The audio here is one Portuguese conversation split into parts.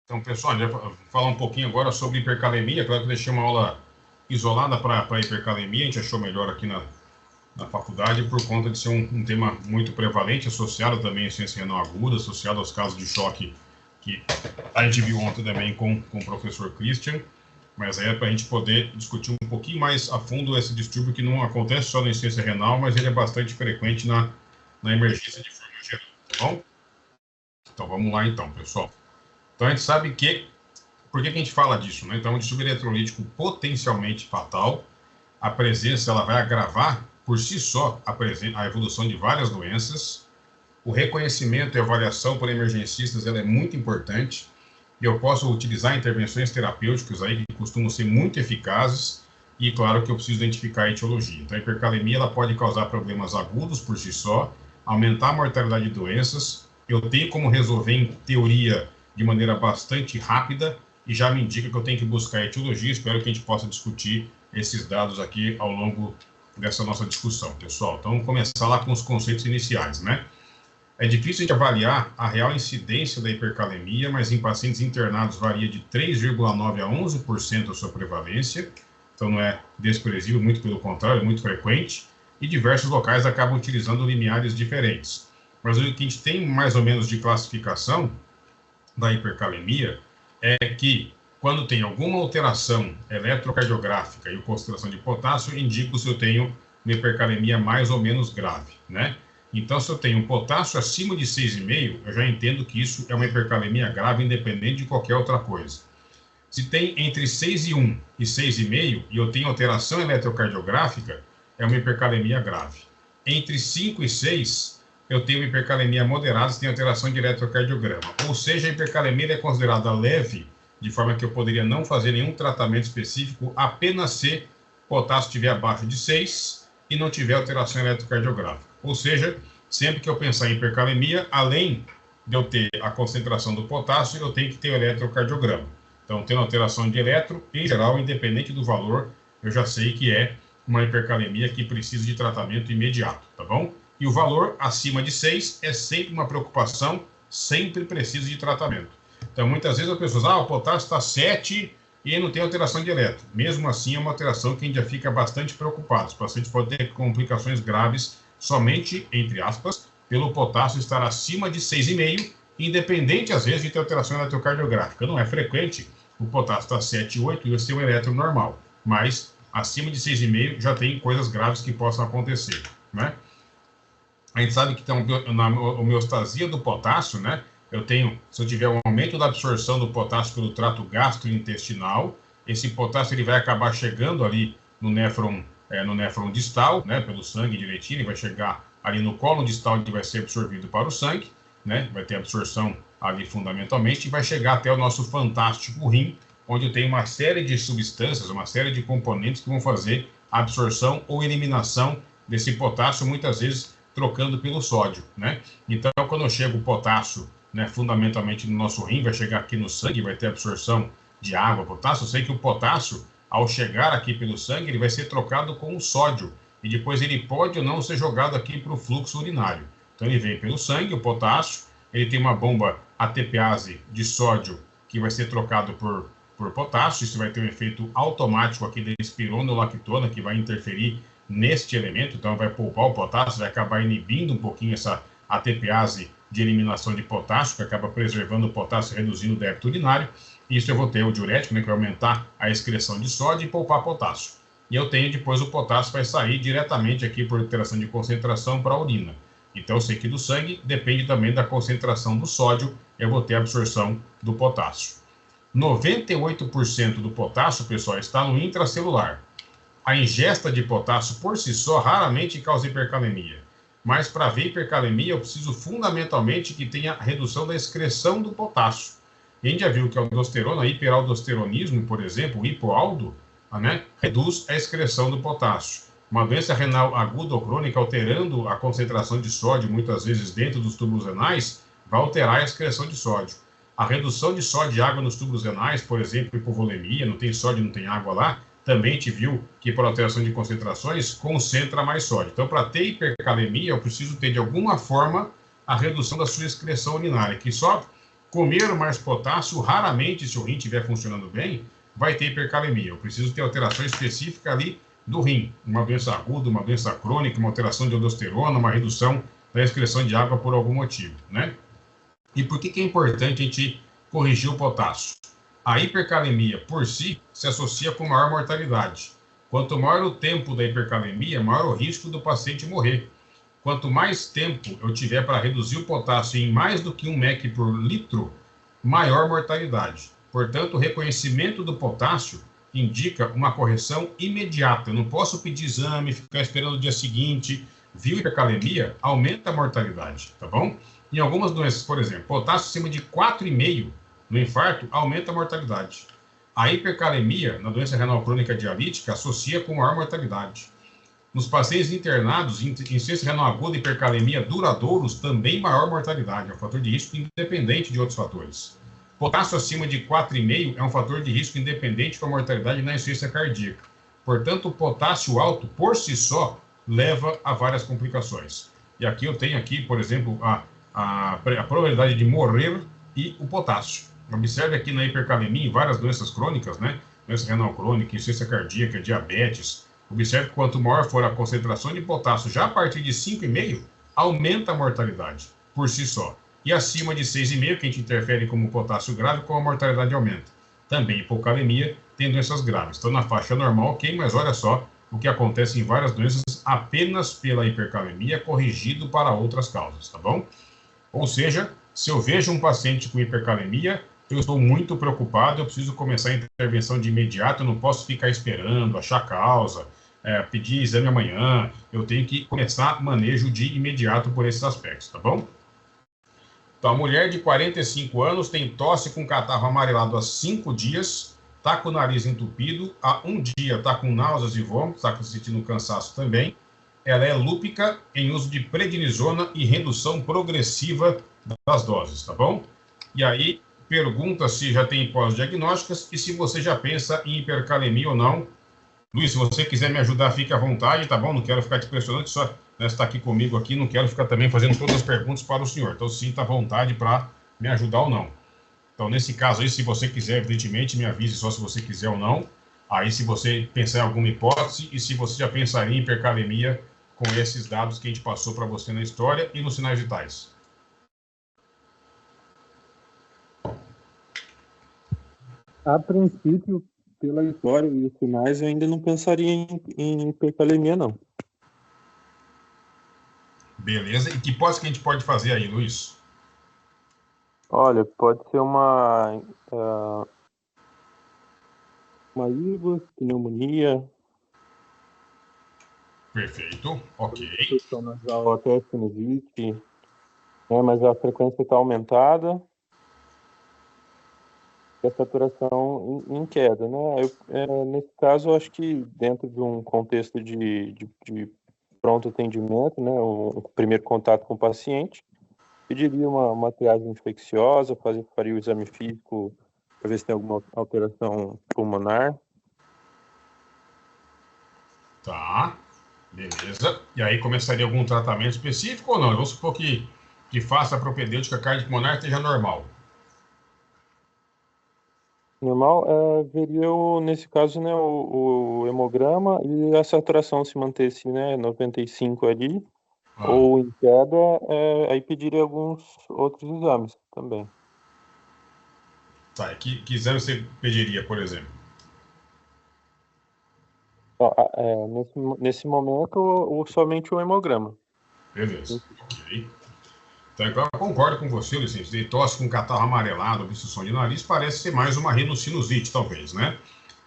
Então, pessoal, já vou falar um pouquinho agora sobre hipercalemia. Claro que eu deixei uma aula isolada para hipercalemia, a gente achou melhor aqui na faculdade, por conta de ser um tema muito prevalente, associado também à insuficiência renal aguda, associado aos casos de choque que a gente viu ontem também com o professor Christian. Mas aí é para a gente poder discutir um pouquinho mais a fundo esse distúrbio que não acontece só na insuficiência renal, mas ele é bastante frequente na emergência de forma geral, tá bom? Então, vamos lá então, pessoal. Então, a gente sabe que... Por que a gente fala disso, né? Então, um distúrbio eletrolítico potencialmente fatal, a presença ela vai agravar, por si só, a evolução de várias doenças. O reconhecimento e avaliação por emergencistas ela é muito importante, e eu posso utilizar intervenções terapêuticas aí que costumam ser muito eficazes, e claro que eu preciso identificar a etiologia. Então, a hipercalemia ela pode causar problemas agudos por si só, aumentar a mortalidade de doenças. Eu tenho como resolver, em teoria, de maneira bastante rápida, e já me indica que eu tenho que buscar a etiologia. Espero que a gente possa discutir esses dados aqui ao longo dessa nossa discussão, pessoal. Então, vamos começar lá com os conceitos iniciais, né? É difícil de avaliar a real incidência da hipercalemia, mas em pacientes internados varia de 3,9% a 11% a sua prevalência, então não é desprezível, muito pelo contrário, é muito frequente, e diversos locais acabam utilizando limiares diferentes. Mas o que a gente tem mais ou menos de classificação da hipercalemia é que, quando tem alguma alteração eletrocardiográfica e concentração de potássio, indica se eu tenho uma hipercalemia mais ou menos grave, né? Então, se eu tenho um potássio acima de 6,5, eu já entendo que isso é uma hipercalemia grave, independente de qualquer outra coisa. Se tem entre 6,1 e 6,5, e eu tenho alteração eletrocardiográfica, é uma hipercalemia grave. Entre 5 e 6, eu tenho hipercalemia moderada, se tem alteração de eletrocardiograma. Ou seja, a hipercalemia é considerada leve, de forma que eu poderia não fazer nenhum tratamento específico, apenas se o potássio estiver abaixo de 6 e não tiver alteração eletrocardiográfica. Ou seja, sempre que eu pensar em hipercalemia, além de eu ter a concentração do potássio, eu tenho que ter o eletrocardiograma. Então, tendo alteração de eletro, em geral, independente do valor, eu já sei que é uma hipercalemia que precisa de tratamento imediato, tá bom? E o valor acima de 6 é sempre uma preocupação, sempre precisa de tratamento. Então, muitas vezes as pessoas, o potássio está 7 e não tem alteração de eletro. Mesmo assim, é uma alteração que a gente já fica bastante preocupado. Os pacientes podem ter complicações graves somente, entre aspas, pelo potássio estar acima de 6,5, independente, às vezes, de ter alteração eletrocardiográfica. Não é frequente, o potássio está 7,8 e eu tenho um eletro normal. Mas, acima de 6,5, já tem coisas graves que possam acontecer, né? A gente sabe que tem na homeostasia do potássio, né? Se eu tiver um aumento da absorção do potássio pelo trato gastrointestinal, esse potássio ele vai acabar chegando ali no néfron distal, né? Pelo sangue direitinho, ele vai chegar ali no colo distal, onde vai ser absorvido para o sangue, né? Vai ter absorção ali fundamentalmente, e vai chegar até o nosso fantástico rim, onde tem uma série de substâncias, uma série de componentes que vão fazer a absorção ou eliminação desse potássio, muitas vezes trocando pelo sódio, né? Então, quando eu chego o potássio, né, fundamentalmente no nosso rim, vai chegar aqui no sangue, vai ter absorção de água, potássio. Eu sei que o potássio, ao chegar aqui pelo sangue, ele vai ser trocado com o sódio, e depois ele pode ou não ser jogado aqui para o fluxo urinário. Então, ele vem pelo sangue, o potássio, ele tem uma bomba ATPase de sódio, que vai ser trocado por potássio. Isso vai ter um efeito automático aqui da espironolactona, que vai interferir neste elemento, então vai poupar o potássio, vai acabar inibindo um pouquinho essa ATPase de eliminação de potássio, que acaba preservando o potássio, reduzindo o débito urinário. Isso eu vou ter o diurético, né, que vai aumentar a excreção de sódio e poupar potássio. E eu tenho depois o potássio vai sair diretamente aqui por alteração de concentração para a urina. Então eu sei que do sangue depende também da concentração do sódio, eu vou ter a absorção do potássio. 98% do potássio, pessoal, está no intracelular. A ingesta de potássio por si só raramente causa hipercalemia. Mas para ver hipercalemia, eu preciso fundamentalmente que tenha redução da excreção do potássio. E a gente já viu que a aldosterona, a hiperaldosteronismo, por exemplo, o hipoaldo, né, reduz a excreção do potássio. Uma doença renal aguda ou crônica, alterando a concentração de sódio, muitas vezes dentro dos túbulos renais, vai alterar a excreção de sódio. A redução de sódio e água nos túbulos renais, por exemplo, hipovolemia, não tem sódio, não tem água lá, também a gente viu que por alteração de concentrações concentra mais sódio. Então, para ter hipercalemia, eu preciso ter de alguma forma a redução da sua excreção urinária, que só Comer mais potássio, raramente, se o rim estiver funcionando bem, vai ter hipercalemia. Eu preciso ter alteração específica ali do rim. Uma doença aguda, uma doença crônica, uma alteração de aldosterona, uma redução da excreção de água por algum motivo, né? E por que é importante a gente corrigir o potássio? A hipercalemia, por si, se associa com maior mortalidade. Quanto maior o tempo da hipercalemia, maior o risco do paciente morrer. Quanto mais tempo eu tiver para reduzir o potássio em mais do que 1 mEq por litro, maior mortalidade. Portanto, o reconhecimento do potássio indica uma correção imediata. Eu não posso pedir exame, ficar esperando o dia seguinte. Viu hipercalemia? Aumenta a mortalidade, tá bom? Em algumas doenças, por exemplo, potássio acima de 4,5 no infarto aumenta a mortalidade. A hipercalemia, na doença renal crônica dialítica, associa com maior mortalidade. Nos pacientes internados, insuficiência renal aguda e hipercalemia duradouros, também maior mortalidade. É um fator de risco independente de outros fatores. Potássio acima de 4,5 é um fator de risco independente com a mortalidade na insuficiência cardíaca. Portanto, o potássio alto, por si só, leva a várias complicações. E aqui eu tenho, por exemplo, a probabilidade de morrer e o potássio. Observe aqui na hipercalemia, em várias doenças crônicas, né? Doença renal crônica, insuficiência cardíaca, diabetes. Observe que quanto maior for a concentração de potássio, já a partir de 5,5, aumenta a mortalidade, por si só. E acima de 6,5, que a gente interfere como potássio grave, com a mortalidade aumenta. Também hipocalemia tem doenças graves. Então, na faixa normal, ok, mas olha só o que acontece em várias doenças apenas pela hipercalemia, corrigido para outras causas, tá bom? Ou seja, se eu vejo um paciente com hipercalemia, eu estou muito preocupado, eu preciso começar a intervenção de imediato, eu não posso ficar esperando, achar causa, pedir exame amanhã, eu tenho que começar manejo de imediato por esses aspectos, tá bom? Então, a mulher de 45 anos tem tosse com catarro amarelado há 5 dias, está com o nariz entupido, há 1 dia está com náuseas e vômitos, está sentindo cansaço também. Ela é lúpica em uso de prednisona e redução progressiva das doses, tá bom? E aí, pergunta se já tem pós-diagnósticas e se você já pensa em hipercalemia ou não. Luiz, se você quiser me ajudar, fique à vontade, tá bom? Não quero ficar te pressionando, só está aqui comigo aqui, não quero ficar também fazendo todas as perguntas para o senhor. Então, sinta à vontade para me ajudar ou não. Então, nesse caso aí, se você quiser, evidentemente, me avise só se você quiser ou não. Aí, se você pensar em alguma hipótese e se você já pensaria em hipercalemia com esses dados que a gente passou para você na história e nos sinais vitais. A princípio, pela história e os sinais, eu ainda não pensaria em hipercalemia, não. Beleza. E que hipótese que a gente pode fazer aí, Luiz? Olha, pode ser uma IVA, pneumonia. Perfeito, ok. Infecção nasal, até sinusite, né, mas a frequência está aumentada e a saturação em queda, né? Nesse caso, eu acho que dentro de um contexto de pronto atendimento, né, o primeiro contato com o paciente, pediria uma triagem infecciosa, faria o exame físico para ver se tem alguma alteração pulmonar. Tá, beleza. E aí começaria algum tratamento específico ou não? Vamos supor que faça a propedêutica cardiopulmonar esteja normal. Normal, veria, nesse caso, né, o hemograma e a saturação se mantesse, né, 95 ali, ou em queda, aí pediria alguns outros exames também. Tá, e que exame você pediria, por exemplo? Nesse momento, somente o hemograma. Beleza, ok. Então, eu concordo com você, Luiz. De tosse com catarro amarelado, obstrução de nariz, parece ser mais uma rinocinusite, talvez, né?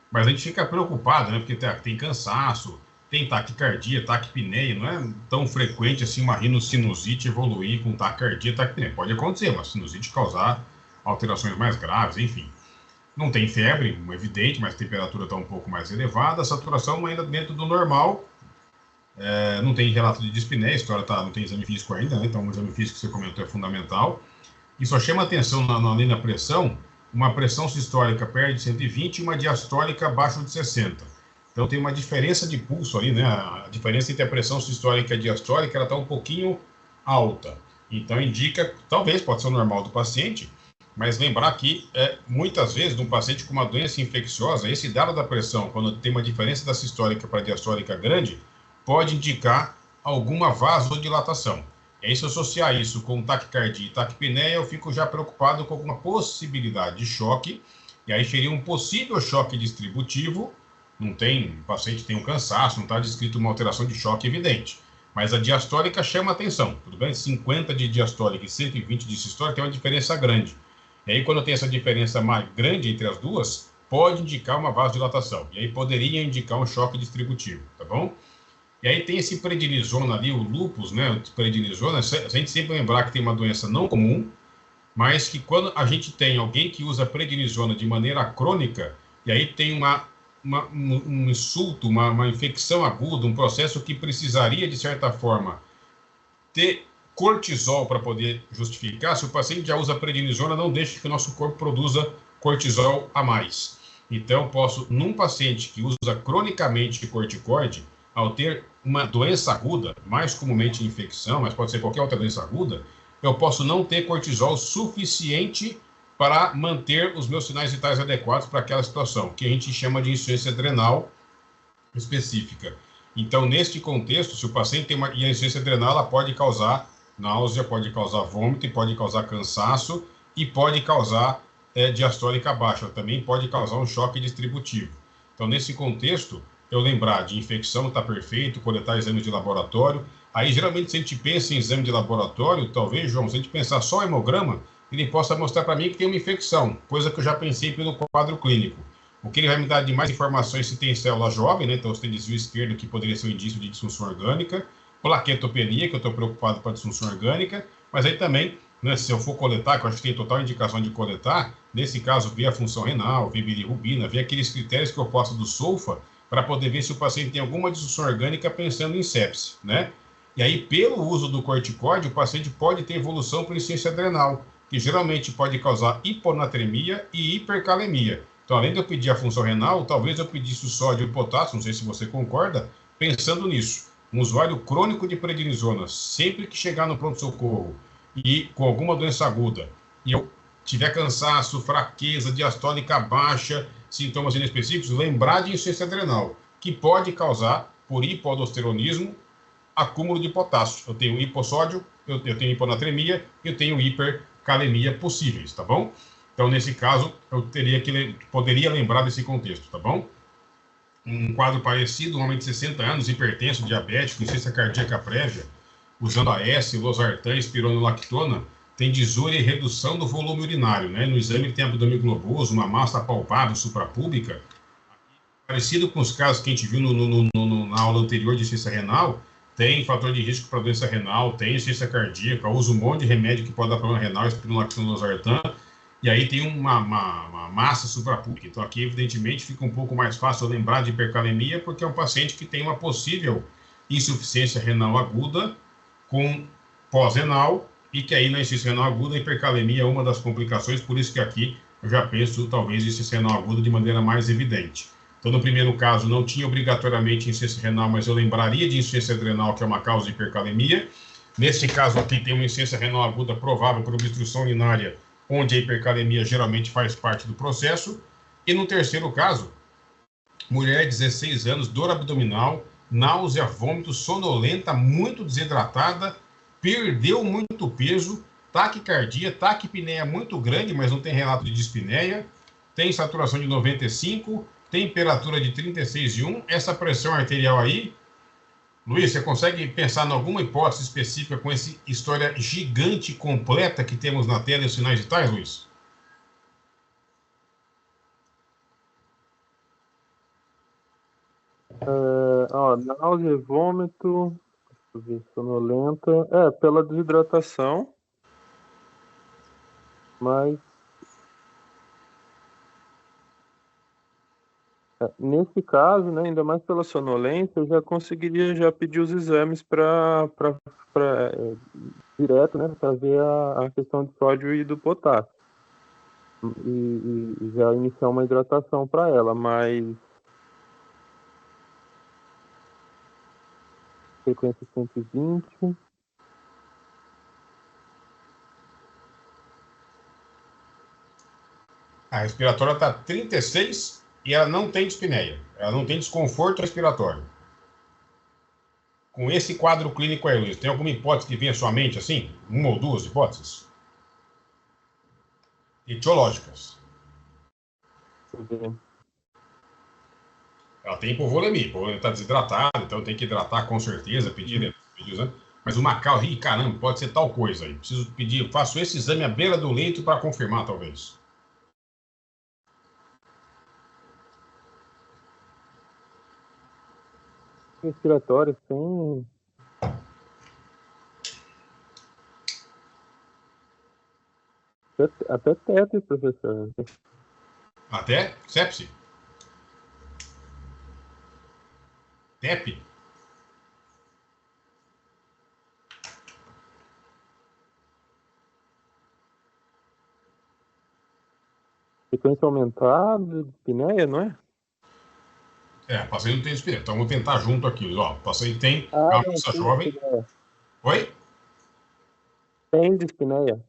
Mas a gente fica preocupado, né? Porque tem cansaço, tem taquicardia, taquipneia, não é tão frequente assim uma rinocinusite evoluir com taquicardia, taquipneia. Pode acontecer, uma sinusite causar alterações mais graves, enfim. Não tem febre, evidente, mas a temperatura está um pouco mais elevada, a saturação ainda dentro do normal. Não tem relato de dispneia, a história não tem exame físico ainda, né? Então o exame físico que você comentou é fundamental. E só chama atenção ali na pressão, uma pressão sistólica perto de 120 e uma diastólica abaixo de 60. Então tem uma diferença de pulso ali, né? A diferença entre a pressão sistólica e a diastólica, ela está um pouquinho alta. Então indica, talvez, pode ser o normal do paciente, Mas lembrar que, muitas vezes, num paciente com uma doença infecciosa, esse dado da pressão, quando tem uma diferença da sistólica para a diastólica grande, pode indicar alguma vasodilatação. E aí, se eu associar isso com taquicardia e taquipneia, eu fico já preocupado com alguma possibilidade de choque, e aí seria um possível choque distributivo. Não tem, o paciente tem um cansaço, não está descrito uma alteração de choque evidente. Mas a diastólica chama atenção, tudo bem? 50 de diastólica e 120 de sistólica tem uma diferença grande. E aí, quando tem essa diferença mais grande entre as duas, pode indicar uma vasodilatação. E aí poderia indicar um choque distributivo, tá bom? E aí tem esse prednisona ali, o lúpus, né? O prednisona, a gente sempre lembrar que tem uma doença não comum, mas que quando a gente tem alguém que usa prednisona de maneira crônica, e aí tem um insulto, uma infecção aguda, um processo que precisaria, de certa forma, ter cortisol para poder justificar. Se o paciente já usa prednisona, não deixe que o nosso corpo produza cortisol a mais. Então, posso, num paciente que usa cronicamente corticoide, ao ter uma doença aguda, mais comumente infecção, mas pode ser qualquer outra doença aguda, eu posso não ter cortisol suficiente para manter os meus sinais vitais adequados para aquela situação, que a gente chama de insuficiência adrenal específica. Então, neste contexto, se o paciente tem uma insuficiência adrenal, ela pode causar náusea, pode causar vômito, pode causar cansaço e pode causar diastólica baixa, também pode causar um choque distributivo. Então, nesse contexto, eu lembrar de infecção, está perfeito, coletar exames de laboratório. Aí, geralmente, se a gente pensa em exame de laboratório, talvez, João, se a gente pensar só em hemograma, ele possa mostrar para mim que tem uma infecção, coisa que eu já pensei pelo quadro clínico. O que ele vai me dar de mais informações se tem célula jovem, né? Então, se tem desvio esquerdo, que poderia ser um indício de disfunção orgânica, plaquetopenia, que eu estou preocupado com a disfunção orgânica, mas aí também, né, se eu for coletar, que eu acho que tem total indicação de coletar, nesse caso, ver a função renal, ver bilirrubina, ver aqueles critérios que eu posto do SOFA, para poder ver se o paciente tem alguma disfunção orgânica pensando em sepse, né? E aí, pelo uso do corticóide, o paciente pode ter evolução para insuficiência adrenal, que geralmente pode causar hiponatremia e hipercalemia. Então, além de eu pedir a função renal, talvez eu pedisse o sódio e o potássio, não sei se você concorda, pensando nisso. Um usuário crônico de prednisona, sempre que chegar no pronto-socorro e com alguma doença aguda, e eu tiver cansaço, fraqueza, diastólica baixa, sintomas inespecíficos, lembrar de insuficiência adrenal, que pode causar, por hipoaldosteronismo, acúmulo de potássio. Eu tenho hipossódio, eu tenho hiponatremia, eu tenho hipercalemia possíveis, tá bom? Então, nesse caso, eu poderia lembrar desse contexto, tá bom? Um quadro parecido, um homem de 60 anos, hipertenso, diabético, insuficiência cardíaca prévia, usando AS, losartã, espironolactona, tem disúria e redução do volume urinário, né? No exame tem abdômen globoso, uma massa palpável suprapúbica, parecido com os casos que a gente viu na aula anterior de insuficiência renal, tem fator de risco para doença renal, tem insuficiência cardíaca, usa um monte de remédio que pode dar problema renal, espironolactona, losartã, e aí tem uma massa suprapúbica. Então, aqui, evidentemente, fica um pouco mais fácil lembrar de hipercalemia, porque é um paciente que tem uma possível insuficiência renal aguda com pós-renal, e que aí na insuficiência renal aguda, a hipercalemia é uma das complicações, por isso que aqui eu já penso, talvez, em insuficiência renal aguda de maneira mais evidente. Então, no primeiro caso, não tinha obrigatoriamente insuficiência renal, mas eu lembraria de insuficiência adrenal, que é uma causa de hipercalemia. Nesse caso aqui, tem uma insuficiência renal aguda provável por obstrução urinária, onde a hipercalemia geralmente faz parte do processo. E no terceiro caso, mulher, 16 anos, dor abdominal, náusea, vômito, sonolenta, muito desidratada, perdeu muito peso, taquicardia, taquipneia muito grande, mas não tem relato de dispneia, tem saturação de 95, temperatura de 36,1. Essa pressão arterial aí, Luiz, você consegue pensar em alguma hipótese específica com essa história gigante completa que temos na tela e os sinais vitais, Luiz? Náusea, vômito, sonolenta. Pela desidratação, mas nesse caso, né, ainda mais pela sonolência, eu já conseguiria já pedir os exames para direto, né, para ver a questão do sódio e do potássio. E já iniciar uma hidratação para ela, mas frequência 120. A respiratória está 36 e ela não tem dispneia. Ela não tem desconforto respiratório. Com esse quadro clínico aí, Luiz, tem alguma hipótese que vem à sua mente assim? Uma ou duas hipóteses? Etiológicas. Ela tem hipovolemia. O hipovolemia está desidratado, então tem que hidratar com certeza, pedir, né? Mas uma causa, caramba, pode ser tal coisa aí. Preciso pedir, faço esse exame à beira do leito para confirmar, talvez. Respiratório, sim. Até teto, professor. Até sepse? TEP? Frequência aumentada, dispneia, não é? O paciente não tem dispneia. Então, vamos tentar junto aqui. Ó, o paciente tem Ah, uma não, moça tem jovem. dispneia. Oi? Tem dispneia.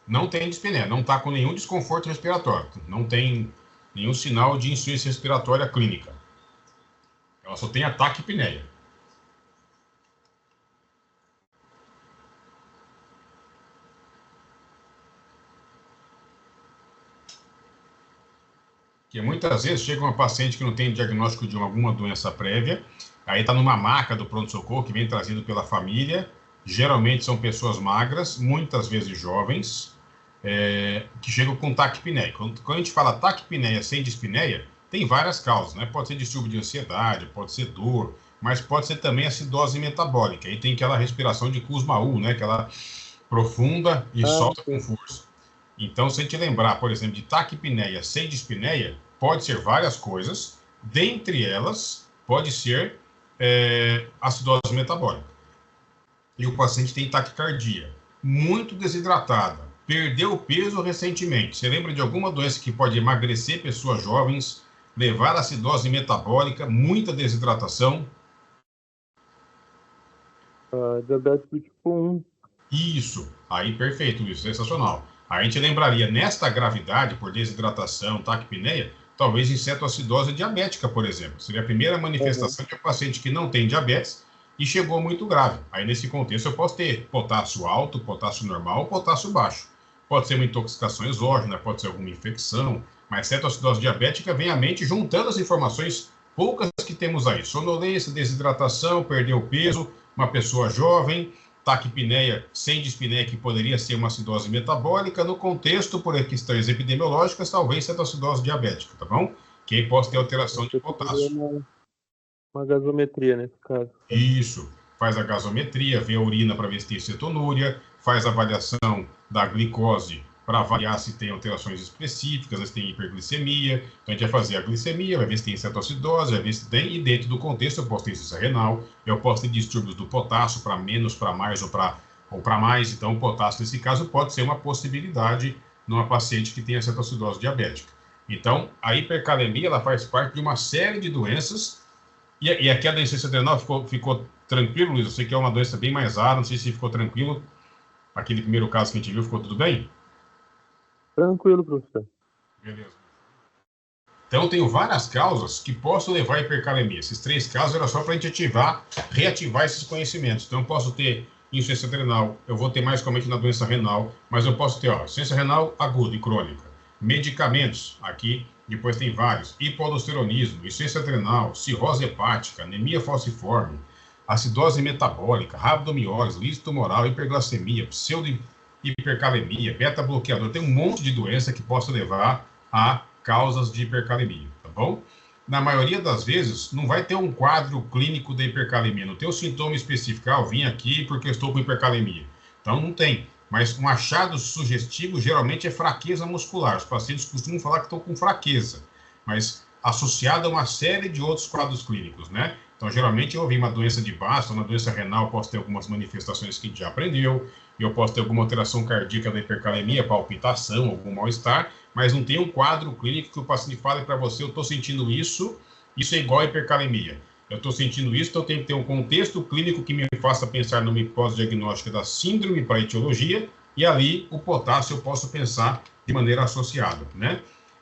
Não tem dispneia. Não está com nenhum desconforto respiratório. Não tem nenhum sinal de insuficiência respiratória clínica. Ela só tem ataque apneia. Que muitas vezes chega uma paciente que não tem diagnóstico de alguma doença prévia, aí está numa maca do pronto-socorro que vem trazido pela família, geralmente são pessoas magras, muitas vezes jovens, que chegam com taquipneia. Quando a gente fala taquipneia sem dispneia, tem várias causas, né? Pode ser distúrbio de ansiedade, pode ser dor, mas pode ser também acidose metabólica. Aí tem aquela respiração de Kussmaul, né? Aquela profunda e solta com força. Então, se a gente lembrar, por exemplo, de taquipneia sem dispneia, pode ser várias coisas, dentre elas, pode ser acidose metabólica. E o paciente tem taquicardia, muito desidratada, perdeu peso recentemente. Você lembra de alguma doença que pode emagrecer pessoas jovens, levar a acidose metabólica, muita desidratação? Diabetes do tipo 1. Isso, aí perfeito, isso, sensacional. A gente lembraria, nesta gravidade, por desidratação, taquipneia, talvez em cetoacidose diabética, por exemplo. Seria a primeira manifestação de um paciente que não tem diabetes e chegou muito grave. Aí, nesse contexto, eu posso ter potássio alto, potássio normal, potássio baixo. Pode ser uma intoxicação exógena, pode ser alguma infecção, mas cetoacidose diabética vem à mente juntando as informações poucas que temos aí. Sonolência, desidratação, perdeu peso, uma pessoa jovem, taquipneia sem dispneia, que poderia ser uma acidose metabólica, no contexto, por questões epidemiológicas, talvez cetoacidose diabética, tá bom? Que aí possa ter alteração de potássio. Uma gasometria nesse caso. Isso. Faz a gasometria, vê a urina para ver se tem cetonúria, faz a avaliação da glicose para avaliar se tem alterações específicas, se tem hiperglicemia. Então, a gente vai fazer a glicemia, vai ver se tem cetoacidose, vai ver se tem, e dentro do contexto eu posso ter insuficiência renal, eu posso ter distúrbios do potássio, para menos, para mais ou para mais. Então, o potássio, nesse caso, pode ser uma possibilidade numa paciente que tenha cetoacidose diabética. Então, a hipercalemia, ela faz parte de uma série de doenças. E aqui a insuficiência adrenal ficou tranquilo, Luiz? Eu sei que é uma doença bem mais rara, não sei se ficou tranquilo. Aquele primeiro caso que a gente viu, ficou tudo bem? Tranquilo, professor. Beleza. Então, eu tenho várias causas que possam levar à hipercalemia. Esses 3 casos era só para a gente reativar esses conhecimentos. Então, eu posso ter insuficiência adrenal, eu vou ter mais comumente na doença renal, mas eu posso ter insuficiência renal aguda e crônica. Medicamentos, aqui, depois tem vários. Hipoaldosteronismo, insuficiência adrenal, cirrose hepática, anemia falciforme, acidose metabólica, rabdomiólise, lise tumoral, hiperglicemia, pseudo-hipercalemia, beta-bloqueador. Tem um monte de doença que possa levar a causas de hipercalemia, tá bom? Na maioria das vezes, não vai ter um quadro clínico da hipercalemia, não tem um sintoma específico, eu vim aqui porque eu estou com hipercalemia. Então, não tem. Mas um achado sugestivo geralmente é fraqueza muscular. Os pacientes costumam falar que estão com fraqueza, mas associado a uma série de outros quadros clínicos, né? Então, geralmente, eu ouvi uma doença de base, uma doença renal, posso ter algumas manifestações que a gente já aprendeu, eu posso ter alguma alteração cardíaca da hipercalemia, palpitação, algum mal-estar, mas não tem um quadro clínico que o paciente fale para você, eu estou sentindo isso é igual a hipercalemia. Eu estou sentindo isso, então eu tenho que ter um contexto clínico que me faça pensar numa hipótese diagnóstica da síndrome para a etiologia, e ali o potássio eu posso pensar de maneira associada, né?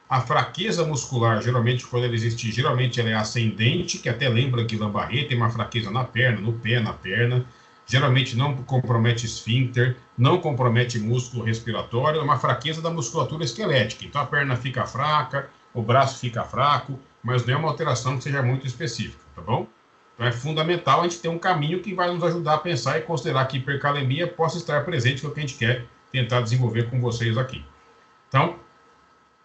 A fraqueza muscular, geralmente, quando ela existe, geralmente ela é ascendente, que até lembra Guillain-Barré, tem uma fraqueza na perna, no pé, na perna. Geralmente não compromete esfíncter, não compromete músculo respiratório, é uma fraqueza da musculatura esquelética. Então a perna fica fraca, o braço fica fraco, mas não é uma alteração que seja muito específica, tá bom? Então é fundamental a gente ter um caminho que vai nos ajudar a pensar e considerar que hipercalemia possa estar presente, que é o que a gente quer tentar desenvolver com vocês aqui. Então,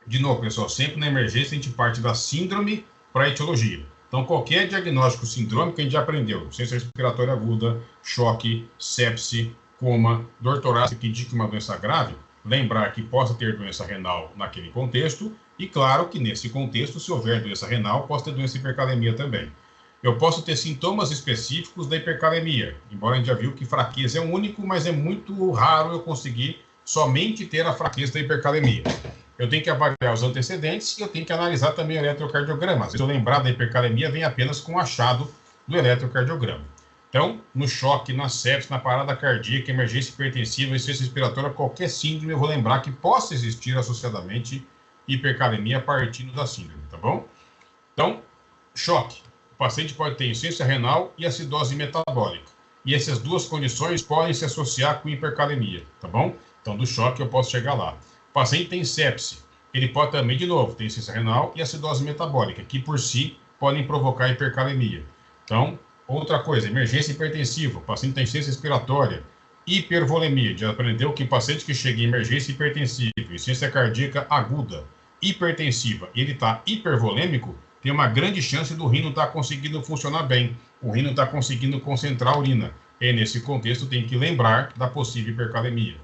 de novo, pessoal, sempre na emergência a gente parte da síndrome para a etiologia. Então, qualquer diagnóstico sindrômico a gente já aprendeu. Insuficiência respiratória aguda, choque, sepse, coma, dor torácica que indica uma doença grave, lembrar que possa ter doença renal naquele contexto e, claro, que nesse contexto, se houver doença renal, possa ter doença hipercalemia também. Eu posso ter sintomas específicos da hipercalemia, embora a gente já viu que fraqueza é único, mas é muito raro eu conseguir somente ter a fraqueza da hipercalemia. Eu tenho que avaliar os antecedentes e eu tenho que analisar também o eletrocardiograma. Se eu lembrar da hipercalemia, vem apenas com o achado do eletrocardiograma. Então, no choque, na sepse, na parada cardíaca, emergência hipertensiva, insuficiência respiratória, qualquer síndrome, eu vou lembrar que possa existir associadamente hipercalemia partindo da síndrome, tá bom? Então, choque. O paciente pode ter insuficiência renal e acidose metabólica. E essas duas condições podem se associar com hipercalemia, tá bom? Então, do choque eu posso chegar lá. O paciente tem sepse, ele pode também, de novo, ter insuficiência renal e acidose metabólica, que por si podem provocar hipercalemia. Então, outra coisa, emergência hipertensiva, o paciente tem insuficiência respiratória, hipervolemia, já aprendeu que o paciente que chega em emergência hipertensiva, insuficiência cardíaca aguda, hipertensiva, e ele está hipervolêmico, tem uma grande chance do rim não estar conseguindo funcionar bem, o rim não está conseguindo concentrar a urina. E nesse contexto tem que lembrar da possível hipercalemia.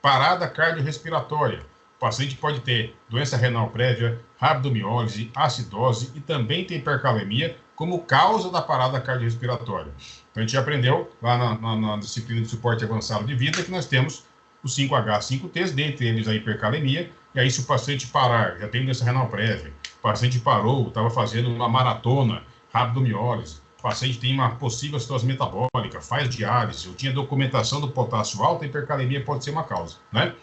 Parada cardiorrespiratória. O paciente pode ter doença renal prévia, rabdomiólise, acidose e também ter hipercalemia como causa da parada cardiorrespiratória. Então, a gente já aprendeu lá na disciplina de suporte avançado de vida que nós temos os 5H, 5Ts, dentre eles a hipercalemia. E aí, se o paciente parar, já tem doença renal prévia, o paciente parou, estava fazendo uma maratona, rabdomiólise, o paciente tem uma possível acidose metabólica, faz diálise, eu tinha documentação do potássio alto, a hipercalemia pode ser uma causa, né?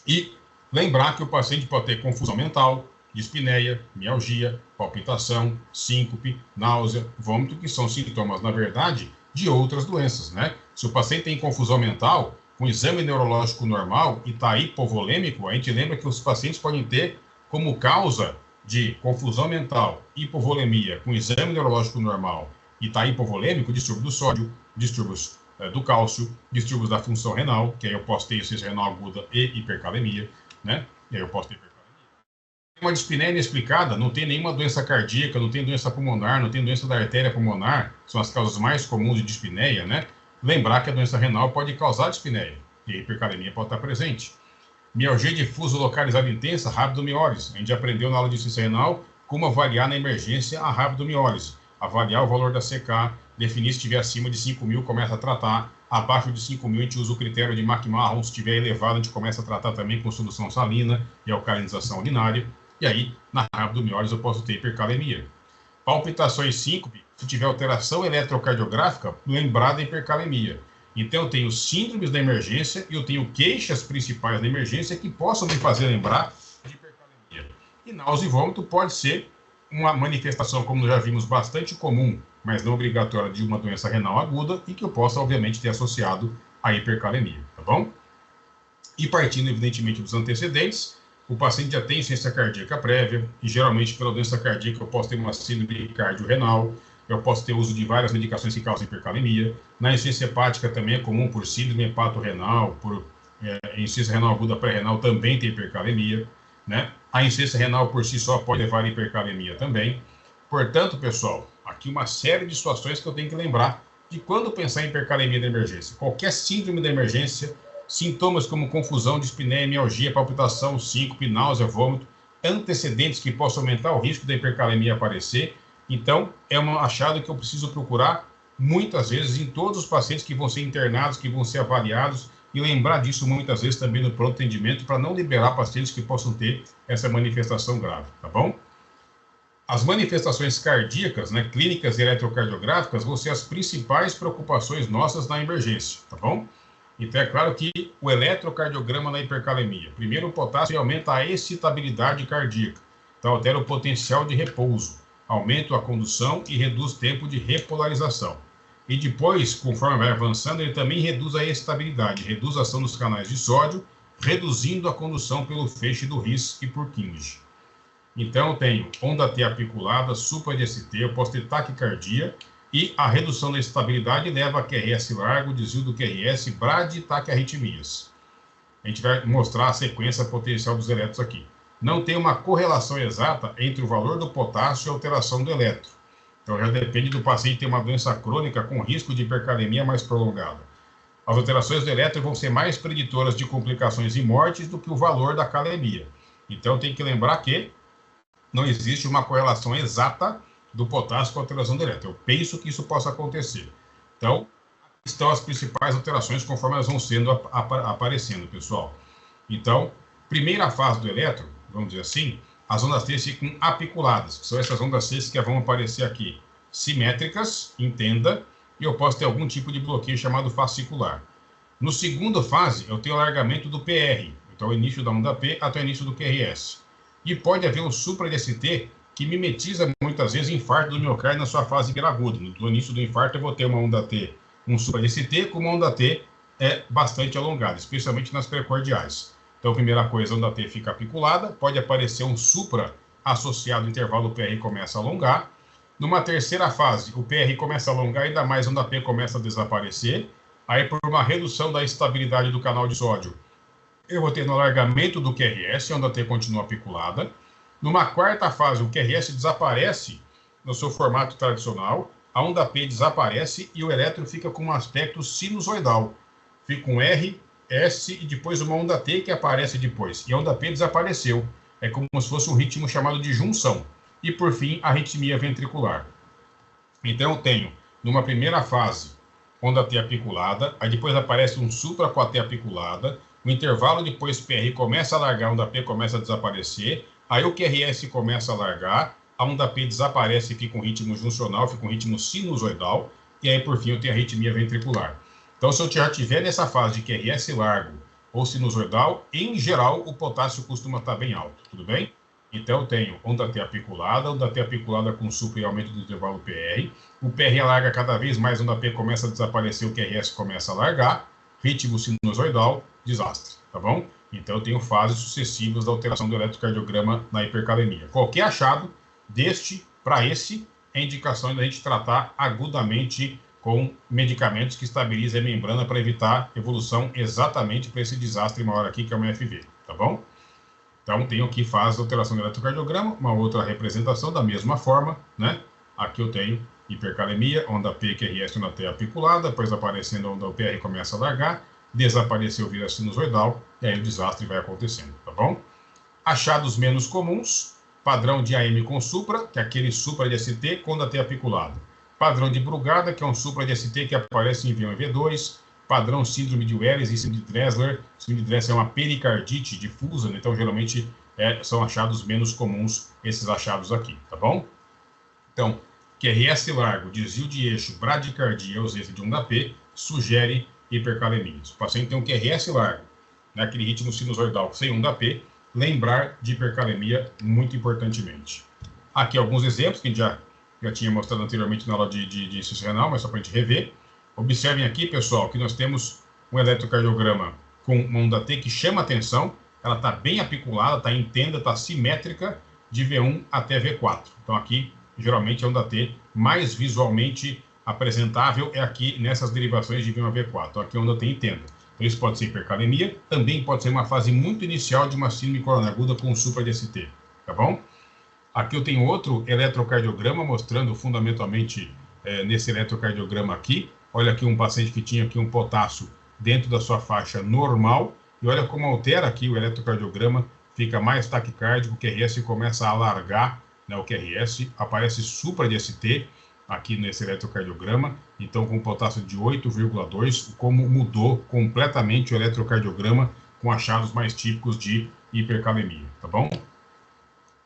E lembrar que o paciente pode ter confusão mental, dispneia, mialgia, palpitação, síncope, náusea, vômito, que são sintomas, na verdade, de outras doenças, né? Se o paciente tem confusão mental, com exame neurológico normal e está hipovolêmico, a gente lembra que os pacientes podem ter como causa de confusão mental, hipovolemia, com exame neurológico normal e está hipovolêmico, distúrbio do sódio, distúrbios do cálcio, distúrbios da função renal, que aí eu posso ter insuficiência renal aguda e hipercalemia, né? E aí eu posso ter hipercalemia. Uma dispneia inexplicada, não tem nenhuma doença cardíaca, não tem doença pulmonar, não tem doença da artéria pulmonar, são as causas mais comuns de dispneia, né? Lembrar que a doença renal pode causar dispneia e a hipercalemia pode estar presente. Mialgia difusa localizada intensa, rabdomiólise. A gente aprendeu na aula de insuficiência renal como avaliar na emergência a rabdomiólise. Avaliar o valor da CK, definir se estiver acima de 5.000, começa a tratar. Abaixo de 5.000, a gente usa o critério de McMahon. Se estiver elevado, a gente começa a tratar também com solução salina e alcalinização urinária. E aí, na rabdomiólise, eu posso ter hipercalemia. Palpitações síncope, se tiver alteração eletrocardiográfica, lembrar da hipercalemia. Então, eu tenho síndromes da emergência e eu tenho queixas principais da emergência que possam me fazer lembrar de hipercalemia. E náusea e vômito pode ser uma manifestação, como já vimos, bastante comum, mas não obrigatória, de uma doença renal aguda e que eu possa, obviamente, ter associado à hipercalemia, tá bom? E partindo, evidentemente, dos antecedentes, o paciente já tem insuficiência cardíaca prévia, e geralmente, pela doença cardíaca, eu posso ter uma síndrome cardiorrenal, eu posso ter uso de várias medicações que causam hipercalemia. Na insuficiência hepática também é comum por síndrome hepatorrenal, por insuficiência renal aguda pré-renal também tem hipercalemia, né? A insuficiência renal por si só pode levar a hipercalemia também. Portanto, pessoal, aqui uma série de situações que eu tenho que lembrar de quando pensar em hipercalemia da emergência. Qualquer síndrome da emergência, sintomas como confusão, dispneia, mialgia, palpitação, síncope, náusea, vômito, antecedentes que possam aumentar o risco da hipercalemia aparecer. Então, é um achado que eu preciso procurar muitas vezes em todos os pacientes que vão ser internados, que vão ser avaliados, e lembrar disso muitas vezes também no pronto atendimento, para não liberar pacientes que possam ter essa manifestação grave, tá bom? As manifestações cardíacas, né, clínicas e eletrocardiográficas, vão ser as principais preocupações nossas na emergência, tá bom? Então, é claro que o eletrocardiograma na hipercalemia. Primeiro, o potássio aumenta a excitabilidade cardíaca. Então, altera o potencial de repouso, aumenta a condução e reduz o tempo de repolarização. E depois, conforme vai avançando, ele também reduz a excitabilidade, reduz a ação dos canais de sódio, reduzindo a condução pelo feixe do RIS e por Purkinje. Então, eu tenho onda T apiculada, supra de ST, eu posso ter taquicardia, e a redução da estabilidade leva a QRS largo, desvio do QRS, brad e taquiarritmias. A gente vai mostrar a sequência potencial dos eletros aqui. Não tem uma correlação exata entre o valor do potássio e a alteração do eletro. Então, já depende do paciente ter uma doença crônica com risco de hipercalemia mais prolongada. As alterações do eletro vão ser mais preditoras de complicações e mortes do que o valor da calemia. Então, tem que lembrar que não existe uma correlação exata do potássio com a alteração do eletro. Eu penso que isso possa acontecer. Então, estão as principais alterações conforme elas vão sendo aparecendo, pessoal. Então, primeira fase do eletro, vamos dizer assim, as ondas T ficam apiculadas, que são essas ondas T que vão aparecer aqui, simétricas, entenda, e eu posso ter algum tipo de bloqueio chamado fascicular. No segunda fase, eu tenho o alargamento do PR, então o início da onda P até o início do QRS. E pode haver um supra de ST que mimetiza muitas vezes infarto do miocárdio na sua fase hiperaguda. No início do infarto eu vou ter uma onda T, um supra de ST com uma onda T bastante alongada, especialmente nas precordiais. Então, primeira coisa, a onda T fica apiculada, pode aparecer um supra associado ao intervalo, o PR começa a alongar. Numa terceira fase, o PR começa a alongar, ainda mais a onda P começa a desaparecer. Aí, por uma redução da estabilidade do canal de sódio, eu vou ter no alargamento do QRS, a onda T continua apiculada. Numa quarta fase, o QRS desaparece no seu formato tradicional, a onda P desaparece e o elétron fica com um aspecto sinusoidal. Fica um R, S e depois uma onda T que aparece depois. E a onda P desapareceu. É como se fosse um ritmo chamado de junção. E, por fim, a arritmia ventricular. Então, eu tenho, numa primeira fase, onda T apiculada, aí depois aparece um supra com a T apiculada, o intervalo depois PR começa a largar, a onda P começa a desaparecer, aí o QRS começa a largar, a onda P desaparece e fica um ritmo juncional, fica um ritmo sinusoidal, e aí, por fim, eu tenho a arritmia ventricular. Então, se eu já estiver nessa fase de QRS largo ou sinusoidal, em geral, o potássio costuma estar bem alto, tudo bem? Então, eu tenho onda T apiculada com supra e aumento do intervalo PR, o PR alarga cada vez mais, a onda P começa a desaparecer, o QRS começa a largar, ritmo sinusoidal, desastre, tá bom? Então, eu tenho fases sucessivas da alteração do eletrocardiograma na hipercalemia. Qualquer achado deste para esse é indicação de a gente tratar agudamente com medicamentos que estabilizem a membrana para evitar evolução exatamente para esse desastre maior aqui, que é o MFV, tá bom? Então, tenho aqui fase de alteração do eletrocardiograma, uma outra representação da mesma forma, né? Aqui eu tenho hipercalemia, onda P, QRS, onda T apiculada, depois aparecendo a onda PR começa a largar, desapareceu, vira sinusoidal, e aí o desastre vai acontecendo, tá bom? Achados menos comuns, padrão de AM com supra, que é aquele supra de ST com onda T apiculada. Padrão de Brugada, que é um supra de ST que aparece em V1 e V2. Padrão síndrome de Welles e síndrome de Dressler. Síndrome de Dressler é uma pericardite difusa, né? Então geralmente são achados menos comuns esses achados aqui, tá bom? Então, QRS largo, desvio de eixo, bradicardia e ausência de onda P sugere hipercalemia. Se o paciente tem um QRS largo, naquele ritmo sinusoidal sem onda P, lembrar de hipercalemia muito importantemente. Aqui alguns exemplos que a gente já tinha mostrado anteriormente na aula de insuficiência renal, mas só para a gente rever. Observem aqui, pessoal, que nós temos um eletrocardiograma com uma onda T que chama atenção, ela está bem apiculada, está em tenda, está simétrica de V1 até V4. Então aqui, geralmente, a onda T mais visualmente apresentável é aqui nessas derivações de V1 a V4. Então aqui a onda T em tenda. Então isso pode ser hipercalemia, também pode ser uma fase muito inicial de uma síndrome coronária aguda com supra de ST, tá bom? Aqui eu tenho outro eletrocardiograma mostrando fundamentalmente nesse eletrocardiograma aqui. Olha aqui um paciente que tinha aqui um potássio dentro da sua faixa normal. E olha como altera aqui o eletrocardiograma, fica mais taquicárdico, o QRS começa a alargar, né, o QRS, aparece supra de ST aqui nesse eletrocardiograma. Então com potássio de 8,2, como mudou completamente o eletrocardiograma com achados mais típicos de hipercalemia, tá bom?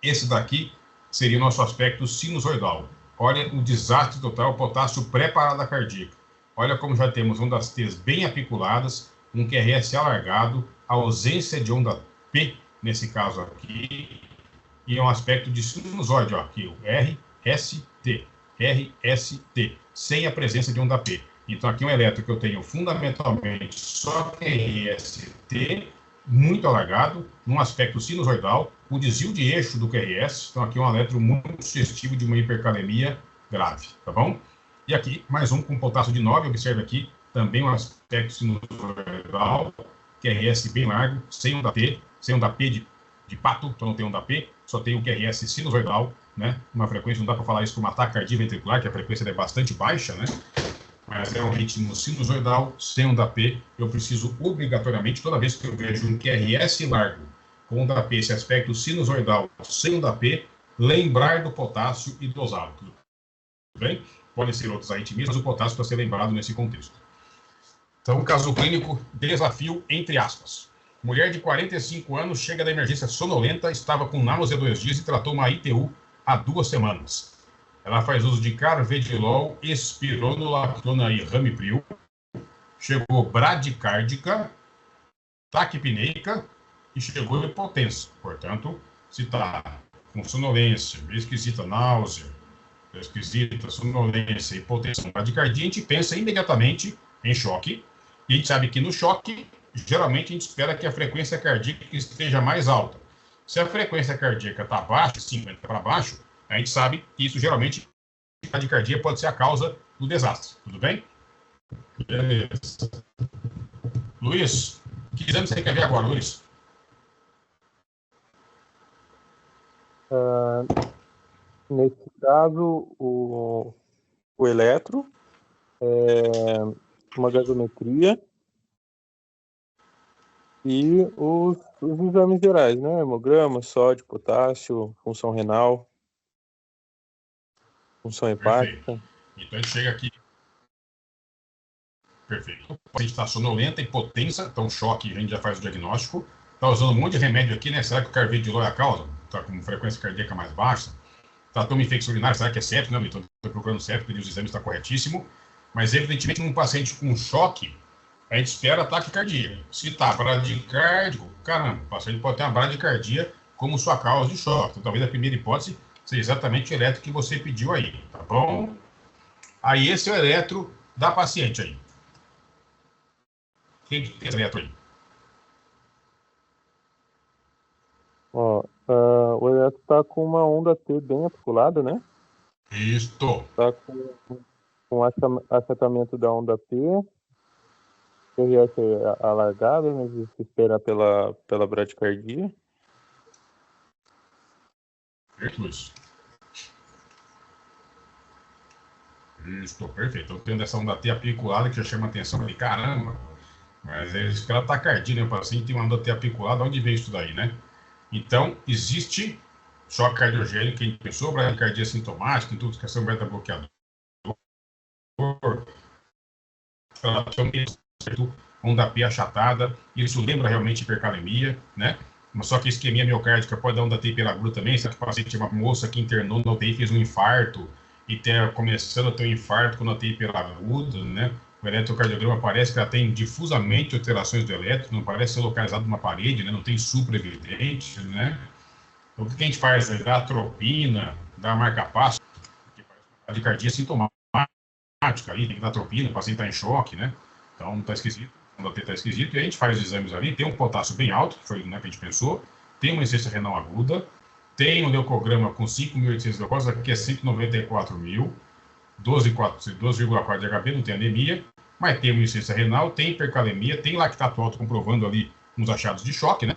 Esse daqui seria o nosso aspecto sinusoidal. Olha o desastre total, o potássio pré-parada cardíaca. Olha como já temos ondas T bem apiculadas, um QRS alargado, ausência de onda P, nesse caso aqui, e um aspecto de sinusoide, ó, aqui, o RST, sem a presença de onda P. Então, aqui é um eletro que eu tenho fundamentalmente só QRST, muito alargado, num aspecto sinusoidal, o desvio de eixo do QRS, então aqui é um eletro muito sugestivo de uma hipercalemia grave, tá bom? E aqui, mais um com potássio de 9, observe aqui, também um aspecto sinusoidal, QRS bem largo, sem onda P de pato, então não tem onda P, só tem o QRS sinusoidal, né? Uma frequência, não dá para falar isso com uma taquicardia ventricular, que a frequência é bastante baixa, né? Mas é um ritmo sinusoidal, sem onda P. Eu preciso obrigatoriamente, toda vez que eu vejo um QRS largo com onda P, esse aspecto sinusoidal sem onda P, lembrar do potássio e dosá-lo. Tudo bem? Podem ser outros arritmias, mas o potássio para ser lembrado nesse contexto. Então, caso clínico, desafio entre aspas. Mulher de 45 anos chega da emergência sonolenta, estava com náusea 2 dias e tratou uma ITU há 2 semanas. Ela faz uso de carvedilol, espironolactona e ramipril. Chegou bradicárdica, taquipneica e chegou hipotensa. Portanto, se está com sonolência, esquisita náusea, esquisita sonolência, hipotensa, bradicardia, a gente pensa imediatamente em choque. E a gente sabe que no choque, geralmente a gente espera que a frequência cardíaca esteja mais alta. Se a frequência cardíaca está baixa, 50 para baixo, a gente sabe que isso geralmente, a bradicardia pode ser a causa do desastre. Tudo bem? Beleza. Luiz, que exame você quer ver agora, Luiz? Nesse caso, o eletro, uma gasometria e os exames gerais, né? Hemograma, sódio, potássio, função renal, função hepática. Perfeito. Então a gente chega aqui. Perfeito. A gente está sonolenta, hipotensa, então choque, a gente já faz o diagnóstico. Está usando um monte de remédio aqui, né? Será que o carvedilol é a causa? Está com frequência cardíaca mais baixa? Tratou uma infecção urinária, será que é séptico, né? Então, estou procurando séptico e os exames estão corretíssimo. Mas, evidentemente, num paciente com choque, a gente espera ataque cardíaco. Se está bradicárdico, caramba, o paciente pode ter uma bradicardia como sua causa de choque. Então, talvez a primeira hipótese seja exatamente o eletro que você pediu aí, tá bom? Aí, esse é o eletro da paciente aí. Quem tem esse eletro aí? Ó, o eletro está com uma onda T bem articulada, né? Isto. Está com achatamento da onda P, QRS alargado, né? Se esperar pela bradicardia. Isso. Isso, perfeito. Estou tendo essa onda T apiculada que já chama atenção de caramba. Mas esse cara tá cardíaco, né? O paciente tem uma onda T apiculada, onde veio isso daí, né? Então, existe choque cardiogênico que a gente pensou, bradicardia sintomática, intoxicação beta-bloqueador, onda P achatada, isso lembra realmente hipercalemia, né? Mas só que isquemia miocárdica pode dar onda T hiperaguda também, se o paciente é uma moça que internou na UTI e fez um infarto, e começando a ter um infarto com a UTI hiperaguda, né? O eletrocardiograma parece que ela tem difusamente alterações do eletro, não parece ser localizado numa parede, né? Não tem supra evidente, né? Então, o que a gente faz? Dá atropina, dá marca-passo, a cardia sintomática, aí tem que dar atropina, o paciente está em choque, né? Então, está esquisito, o onda T está esquisito, e a gente faz os exames ali, tem um potássio bem alto, que foi, né, que a gente pensou, tem uma insuficiência renal aguda, tem um leucograma com 5.800 leucócitos, aqui é 194.000, 12,4 de HB, não tem anemia, mas tem uma insuficiência renal, tem hipercalemia, tem lactato alto comprovando ali uns achados de choque, né?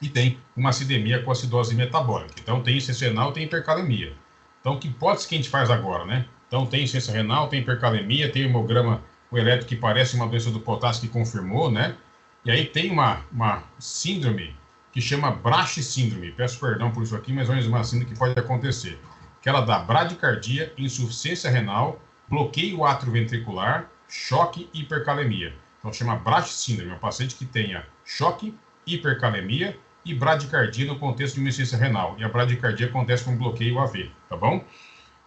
E tem uma acidemia com acidose metabólica. Então tem insuficiência renal, tem hipercalemia. Então que hipótese que a gente faz agora, né? Então tem insuficiência renal, tem hipercalemia, tem hemograma, o eletro que parece uma doença do potássio que confirmou, né? E aí tem uma síndrome que chama Brache síndrome. Peço perdão por isso aqui, mas é uma síndrome que pode acontecer. Que ela dá bradicardia, insuficiência renal, bloqueio atrioventricular, choque e hipercalemia. Então chama Brache síndrome, é um paciente que tenha choque, hipercalemia e bradicardia no contexto de uma insuficiência renal. E a bradicardia acontece com bloqueio AV, tá bom?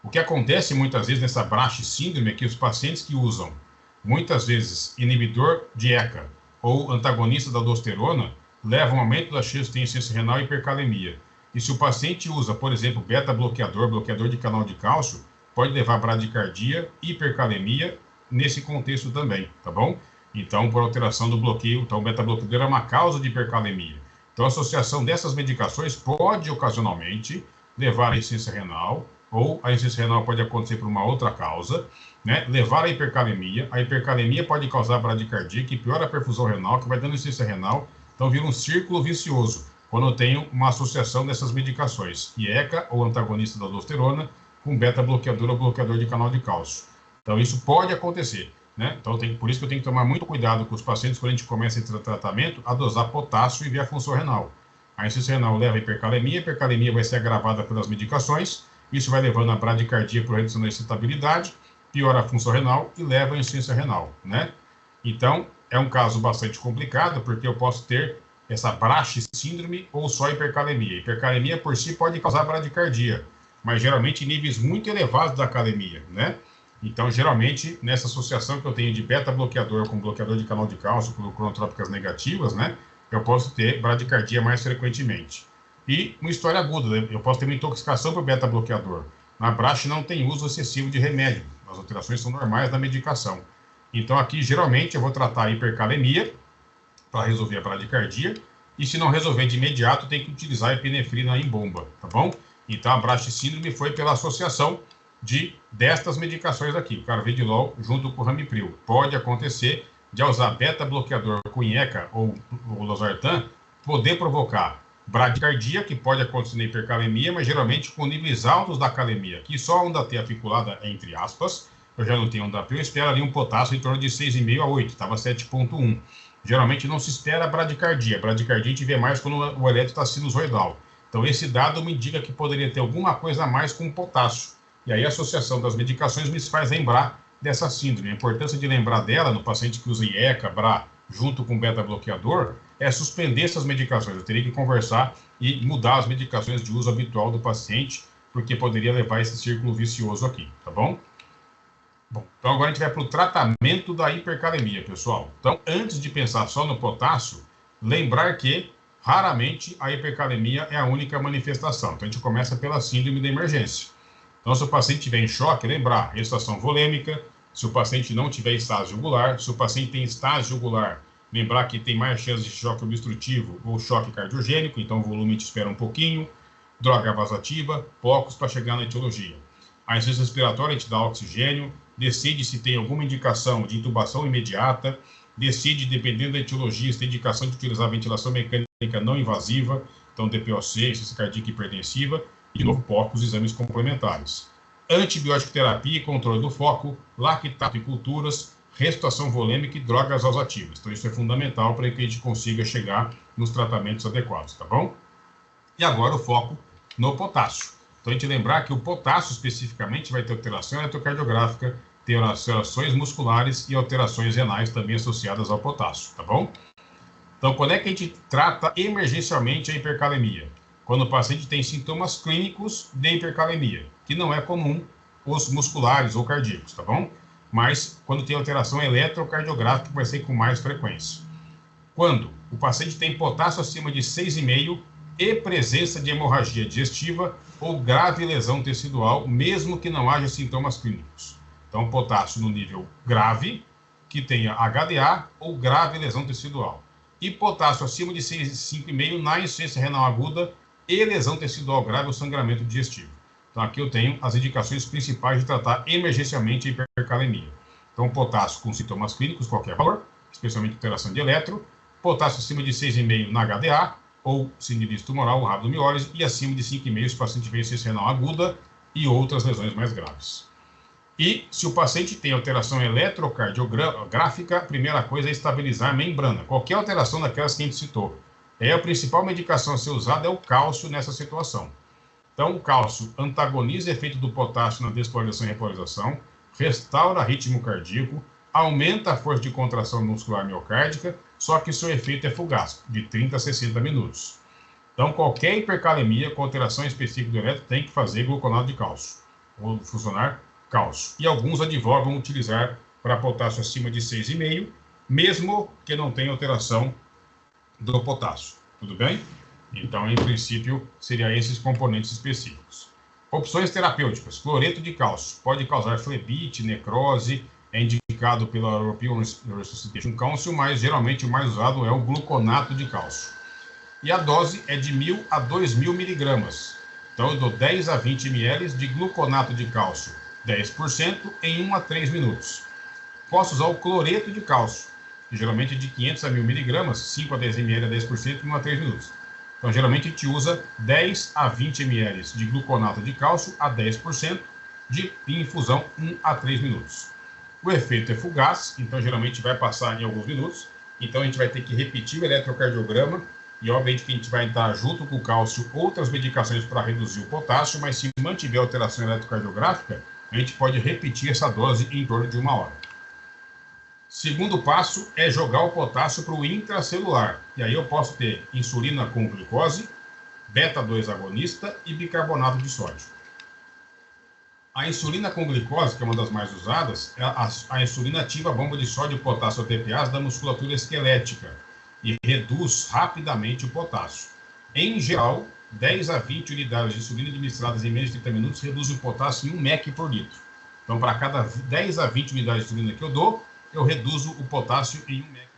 O que acontece muitas vezes nessa Brache síndrome é que os pacientes que usam muitas vezes inibidor de ECA ou antagonista da aldosterona levam a um aumento da chance de ter insuficiência renal e hipercalemia. E se o paciente usa, por exemplo, beta-bloqueador, bloqueador de canal de cálcio, pode levar a bradicardia, hipercalemia, nesse contexto também, tá bom? Então, por alteração do bloqueio, então o beta-bloqueador é uma causa de hipercalemia. Então, a associação dessas medicações pode, ocasionalmente, levar à insuficiência renal, ou a insuficiência renal pode acontecer por uma outra causa, né? Levar à hipercalemia. A hipercalemia pode causar bradicardia, que piora a perfusão renal, que vai dando insuficiência renal. Então, vira um círculo vicioso, quando eu tenho uma associação dessas medicações, IECA, ou antagonista da aldosterona, com beta-bloqueador ou bloqueador de canal de cálcio. Então, isso pode acontecer, né? Então, por isso que eu tenho que tomar muito cuidado com os pacientes, quando a gente começa esse tratamento, a dosar potássio e ver a função renal. A insuficiência renal leva a hipercalemia vai ser agravada pelas medicações, isso vai levando a bradicardia por redução da excitabilidade, piora a função renal e leva à insuficiência renal, né? Então, é um caso bastante complicado, porque eu posso ter essa brachysíndrome ou só hipercalemia. Hipercalemia por si pode causar bradicardia, mas geralmente em níveis muito elevados da calemia, né? Então, geralmente, nessa associação que eu tenho de beta-bloqueador com bloqueador de canal de cálcio, com cronotrópicas negativas, né? Eu posso ter bradicardia mais frequentemente. E uma história aguda, né? Eu posso ter uma intoxicação por beta-bloqueador. Na brache não tem uso excessivo de remédio. As alterações são normais da medicação. Então, aqui, geralmente, eu vou tratar a hipercalemia para resolver a bradicardia. E se não resolver de imediato, tem que utilizar a epinefrina em bomba, tá bom? Então, a brachysíndrome foi pela associação destas medicações aqui, o carvedilol junto com o ramipril. Pode acontecer de usar beta-bloqueador com IECA ou losartan, poder provocar bradicardia, que pode acontecer na hipercalemia, mas geralmente com níveis altos da calemia, que só onda T aficulada, entre aspas, eu já não tenho onda P, eu espero ali um potássio em torno de 6,5 a 8, estava 7,1. Geralmente não se espera bradicardia. Bradicardia a gente vê mais quando o eletro está sinusoidal. Então, esse dado me indica que poderia ter alguma coisa a mais com potássio. E aí, a associação das medicações me faz lembrar dessa síndrome. A importância de lembrar dela no paciente que usa IECA, BRA, junto com beta-bloqueador, é suspender essas medicações. Eu teria que conversar e mudar as medicações de uso habitual do paciente, porque poderia levar esse círculo vicioso aqui, tá bom? Bom, então agora a gente vai para o tratamento da hipercalemia, pessoal. Então, antes de pensar só no potássio, lembrar que, raramente, a hipercalemia é a única manifestação. Então, a gente começa pela síndrome da emergência. Então, se o paciente estiver em choque, lembrar, estação volêmica. Se o paciente não tiver estase jugular, se o paciente tem estase jugular, lembrar que tem mais chance de choque obstrutivo ou choque cardiogênico, então o volume te espera um pouquinho. Droga vasoativa, poucos para chegar na etiologia. A insuficiência respiratória, a gente dá oxigênio, decide se tem alguma indicação de intubação imediata, decide, dependendo da etiologia, se tem indicação de utilizar ventilação mecânica não invasiva, então DPOC, insuficiência cardíaca hipertensiva, e, de novo, poucos exames complementares. Antibiótico terapia e controle do foco, lactato e culturas, ressuscitação volêmica e drogas vasoativas. Então, isso é fundamental para que a gente consiga chegar nos tratamentos adequados, tá bom? E agora o foco no potássio. Então, a gente lembrar que o potássio, especificamente, vai ter alteração eletrocardiográfica, ter alterações musculares e alterações renais também associadas ao potássio, tá bom? Então, quando é que a gente trata emergencialmente a hipercalemia? Quando o paciente tem sintomas clínicos de hipercalemia, que não é comum os musculares ou cardíacos, tá bom? Mas quando tem alteração eletrocardiográfica, vai ser com mais frequência. Quando o paciente tem potássio acima de 6,5 e presença de hemorragia digestiva ou grave lesão tecidual, mesmo que não haja sintomas clínicos. Então, potássio no nível grave, que tenha HDA ou grave lesão tecidual. E potássio acima de 5,5 na insuficiência renal aguda e lesão tecidual grave ou sangramento digestivo. Então, aqui eu tenho as indicações principais de tratar emergencialmente a hipercalemia. Então, potássio com sintomas clínicos, qualquer valor, especialmente alteração de eletro, potássio acima de 6,5 na HDA, ou sinilise tumoral, rabdomiólise, e acima de 5,5 se o paciente tem insuficiência renal aguda e outras lesões mais graves. E se o paciente tem alteração eletrocardiográfica, a primeira coisa é estabilizar a membrana. Qualquer alteração daquelas que a gente citou. A principal medicação a ser usada é o cálcio nessa situação. Então, o cálcio antagoniza o efeito do potássio na despolarização e repolarização, restaura ritmo cardíaco, aumenta a força de contração muscular miocárdica, só que seu efeito é fugaz, de 30 a 60 minutos. Então, qualquer hipercalemia com alteração específica do eletro tem que fazer gluconato de cálcio, ou funcionar cálcio. E alguns advogam utilizar para potássio acima de 6,5 mesmo que não tenha alteração do potássio. Tudo bem? Então, em princípio, seriam esses componentes específicos. Opções terapêuticas. Cloreto de cálcio. Pode causar flebite, necrose. É indicado pela European Resuscitation Council, mas geralmente o mais usado é o gluconato de cálcio. E a dose é de 1.000 a 2.000 miligramas. Então, eu dou 10 a 20 ml de gluconato de cálcio, 10%, em 1 a 3 minutos. Posso usar o cloreto de cálcio, que geralmente é de 500 a 1.000 miligramas, 5 a 10 ml a 10%, em 1 a 3 minutos. Então, geralmente, a gente usa 10 a 20 ml de gluconato de cálcio a 10% de infusão 1 a 3 minutos. O efeito é fugaz, então, geralmente, vai passar em alguns minutos. Então, a gente vai ter que repetir o eletrocardiograma e, obviamente, que a gente vai entrar junto com o cálcio outras medicações para reduzir o potássio, mas se mantiver alteração eletrocardiográfica, a gente pode repetir essa dose em torno de 1 hora. Segundo passo é jogar o potássio para o intracelular. E aí eu posso ter insulina com glicose, beta-2 agonista e bicarbonato de sódio. A insulina com glicose, que é uma das mais usadas, a insulina ativa a bomba de sódio e potássio ATPase da musculatura esquelética e reduz rapidamente o potássio. Em geral, 10 a 20 unidades de insulina administradas em menos de 30 minutos reduzem o potássio em 1 mEq por litro. Então, para cada 10 a 20 unidades de insulina que eu dou, eu reduzo o potássio em 1 mEq.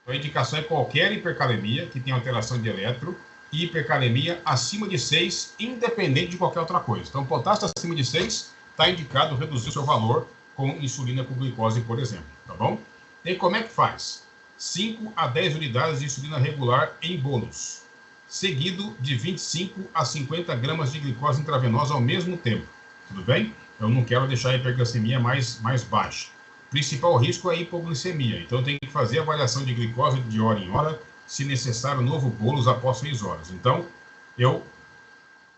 Então, a indicação é qualquer hipercalemia que tenha alteração de eletro e hipercalemia acima de 6, independente de qualquer outra coisa. Então, potássio acima de 6, está indicado reduzir o seu valor com insulina com glicose, por exemplo. Tá bom? E como é que faz? 5 a 10 unidades de insulina regular em bolos, seguido de 25 a 50 gramas de glicose intravenosa ao mesmo tempo. Tudo bem? Eu não quero deixar a hiperglicemia mais baixa. O principal risco é a hipoglicemia, então eu tenho que fazer avaliação de glicose de hora em hora, se necessário, novo bolos após 6 horas. Então,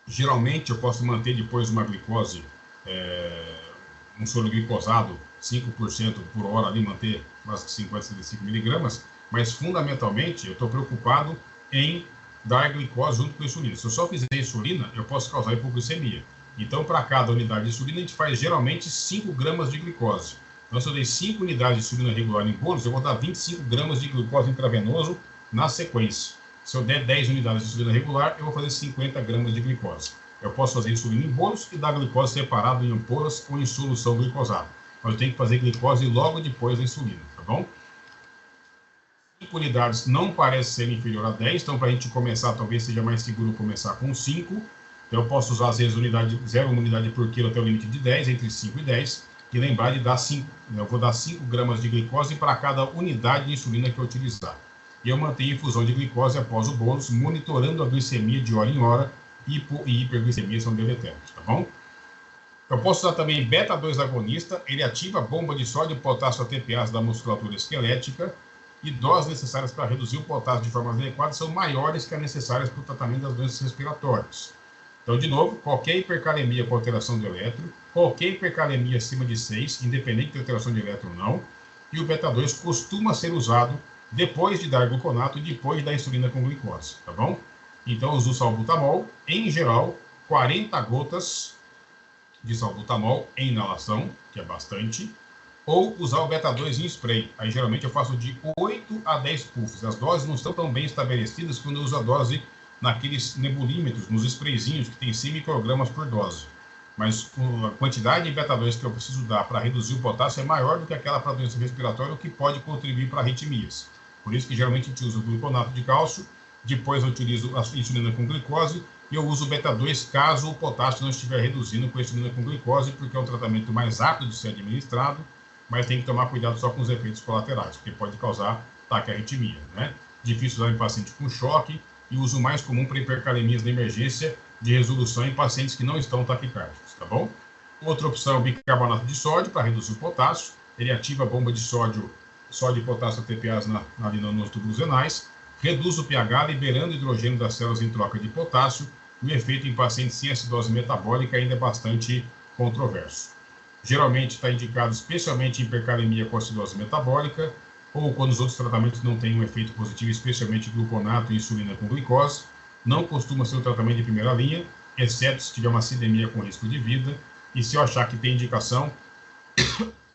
geralmente, eu posso manter depois uma glicose, um soro glicosado, 5% por hora, ali, manter umas 50, 65 miligramas, mas, fundamentalmente, eu estou preocupado em dar glicose junto com a insulina. Se eu só fizer insulina, eu posso causar hipoglicemia. Então, para cada unidade de insulina, a gente faz, geralmente, 5 gramas de glicose. Então, se eu dei 5 unidades de insulina regular em bolos, eu vou dar 25 gramas de glicose intravenoso na sequência. Se eu der 10 unidades de insulina regular, eu vou fazer 50 gramas de glicose. Eu posso fazer insulina em bolos e dar glicose separado em ampolas ou em solução glicosada. Mas eu tenho que fazer glicose logo depois da insulina, tá bom? 5 unidades não parece ser inferior a 10, então para a gente começar, talvez seja mais seguro começar com 5. Então, eu posso usar, às vezes, 0,1 unidade por quilo até o limite de 10, entre 5 e 10. E lembrar de dar 5, eu vou dar 5 gramas de glicose para cada unidade de insulina que eu utilizar. E eu mantenho infusão de glicose após o bolos, monitorando a glicemia de hora em hora. Hipo e hiperglicemia são deletérios, tá bom? Eu posso usar também beta-2 agonista, ele ativa a bomba de sódio e potássio ATPase da musculatura esquelética, e doses necessárias para reduzir o potássio de forma adequada são maiores que as necessárias para o tratamento das doenças respiratórias. Então, de novo, qualquer hipercalemia com alteração de eletro, qualquer hipercalemia acima de 6, independente de alteração de eletro ou não, e o beta-2 costuma ser usado depois de dar gluconato e depois de dar insulina com glicose, tá bom? Então, eu uso salbutamol, em geral, 40 gotas de salbutamol em inalação, que é bastante, ou usar o beta-2 em spray. Aí, geralmente, eu faço de 8 a 10 puffs. As doses não estão tão bem estabelecidas quando eu uso a dose naqueles nebulímetros, nos sprayzinhos, que tem 100 microgramas por dose. Mas a quantidade de beta-2 que eu preciso dar para reduzir o potássio é maior do que aquela para doença respiratória, o que pode contribuir para arritmias. Por isso que geralmente a gente usa o gluconato de cálcio, depois eu utilizo a insulina com glicose, e eu uso o beta-2 caso o potássio não estiver reduzindo com a insulina com glicose, porque é um tratamento mais rápido de ser administrado, mas tem que tomar cuidado só com os efeitos colaterais, porque pode causar taquiarritmia, né? Difícil usar em paciente com choque, e o uso mais comum para hipercalemias de emergência de resolução em pacientes que não estão taquicárdicos, tá bom? Outra opção é o bicarbonato de sódio para reduzir o potássio. Ele ativa a bomba de sódio e potássio ATPase nos túbulos renais, reduz o pH, liberando hidrogênio das células em troca de potássio. O efeito em pacientes sem acidose metabólica ainda é bastante controverso. Geralmente está indicado especialmente em hipercalemia com acidose metabólica, ou quando os outros tratamentos não têm um efeito positivo, especialmente gluconato e insulina com glicose. Não costuma ser um tratamento de primeira linha, exceto se tiver uma acidemia com risco de vida. E se eu achar que tem indicação,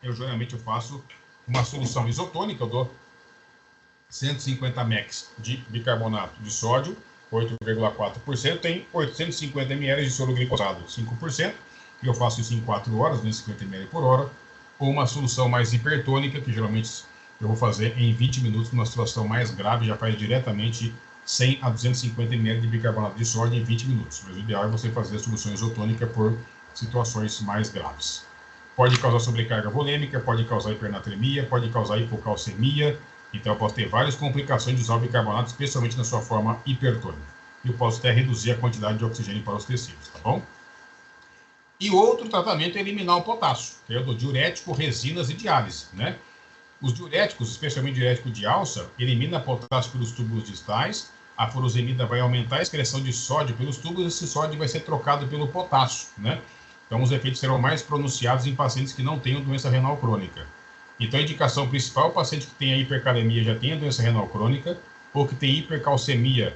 eu geralmente faço uma solução isotônica, eu dou 150 mEq de bicarbonato de sódio, 8,4%, tem 850 ml de soro glicosado, 5%, e eu faço isso em 4 horas, 250 ml por hora, ou uma solução mais hipertônica, que geralmente eu vou fazer em 20 minutos, numa situação mais grave, já faz diretamente 100 a 250 ml de bicarbonato de sódio em 20 minutos. Mas o ideal é você fazer a solução isotônica por situações mais graves. Pode causar sobrecarga volêmica, pode causar hipernatremia, pode causar hipocalcemia. Então, eu posso ter várias complicações de usar o bicarbonato, especialmente na sua forma hipertônica. E eu posso até reduzir a quantidade de oxigênio para os tecidos, tá bom? E outro tratamento é eliminar o potássio, que é o do diurético, resinas e diálise, né? Os diuréticos, especialmente o diurético de alça, elimina potássio pelos túbulos distais, a furosemida vai aumentar a excreção de sódio pelos túbulos, e esse sódio vai ser trocado pelo potássio, né? Então, os efeitos serão mais pronunciados em pacientes que não tenham doença renal crônica. Então, a indicação principal é o paciente que tem a hipercalemia, já tem a doença renal crônica, ou que tem hipercalemia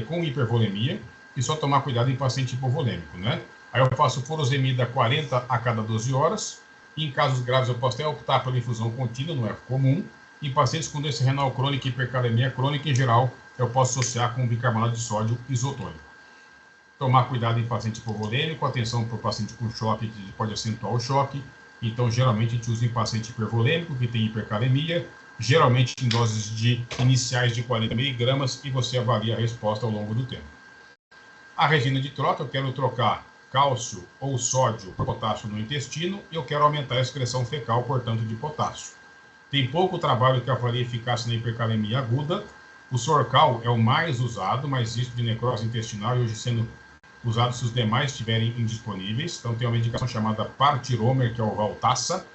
com hipervolemia, e só tomar cuidado em paciente hipovolêmico, né? Aí eu faço furosemida 40 a cada 12 horas, e em casos graves eu posso até optar pela infusão contínua, não é comum. Em pacientes com doença renal crônica e hipercalemia crônica, em geral, eu posso associar com bicarbonato de sódio isotônico. Tomar cuidado em paciente hipovolêmico, atenção para o paciente com choque, que pode acentuar o choque. Então, geralmente, a gente usa em paciente hipervolêmico, que tem hipercalemia, geralmente em doses iniciais de 40 miligramas, e você avalia a resposta ao longo do tempo. A resina de troca, eu quero trocar cálcio ou sódio por potássio no intestino, e eu quero aumentar a excreção fecal, portanto, de potássio. Tem pouco trabalho que avalia eficácia na hipercalemia aguda. O Sorcal é o mais usado, mas existe de necrose intestinal e hoje sendo usado se os demais estiverem indisponíveis. Então, tem uma medicação chamada Partiromer, que é o Valtassa,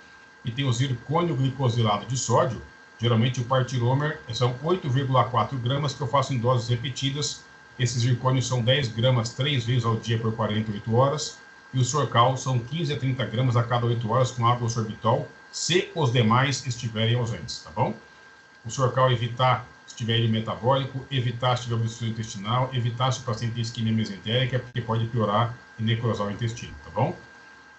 e tem o zircônio glicosilado de sódio. Geralmente, o Partiromer são 8,4 gramas que eu faço em doses repetidas. Esses zircônios são 10 gramas 3 vezes ao dia por 48 horas. E o Sorcal são 15 a 30 gramas a cada 8 horas com água ou sorbitol, se os demais estiverem ausentes, tá bom? O Sorcal evitar se tiver ele metabólico, evitar se tiver obstrução intestinal, evitar se o paciente tem isquemia mesentérica, porque pode piorar e necrosar o intestino, tá bom?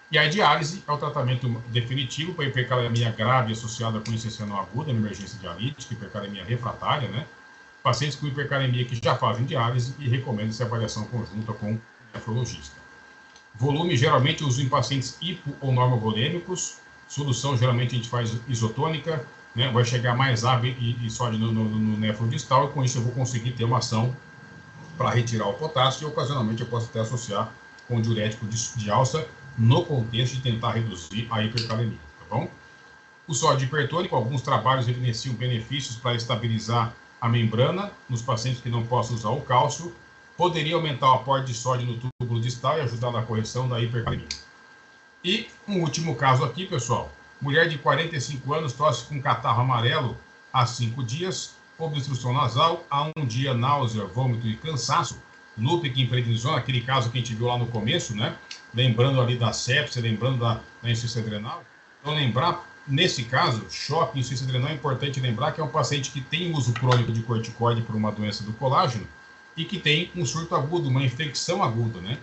E a diálise é o tratamento definitivo para hipercalemia grave associada com insuficiência renal aguda, na emergência dialítica, hipercalemia refratária, né? Pacientes com hipercalemia que já fazem diálise, e recomenda-se avaliação conjunta com o nefrologista. Volume, geralmente, uso em pacientes hipo ou normovolêmicos. Solução, geralmente, a gente faz isotônica, né? Vai chegar mais água e sódio no nefrodistal, e com isso eu vou conseguir ter uma ação para retirar o potássio, e ocasionalmente eu posso até associar com o diurético de alça, no contexto de tentar reduzir a hipercalemia, tá bom? O sódio hipertônico, alguns trabalhos evidenciam benefícios para estabilizar a membrana nos pacientes que não possam usar o cálcio, poderia aumentar o aporte de sódio no túbulo distal e ajudar na correção da hipercalemia. E um último caso aqui, pessoal. Mulher de 45 anos tosse com catarro amarelo há 5 dias, obstrução nasal, há 1 dia náusea, vômito e cansaço, lúpica e prednisona, aquele caso que a gente viu lá no começo, né? Lembrando ali da sepsia, lembrando da insuficiência adrenal. Então, lembrar, nesse caso, choque e insuficiência adrenal, é importante lembrar que é um paciente que tem uso crônico de corticoide por uma doença do colágeno e que tem um surto agudo, uma infecção aguda, né?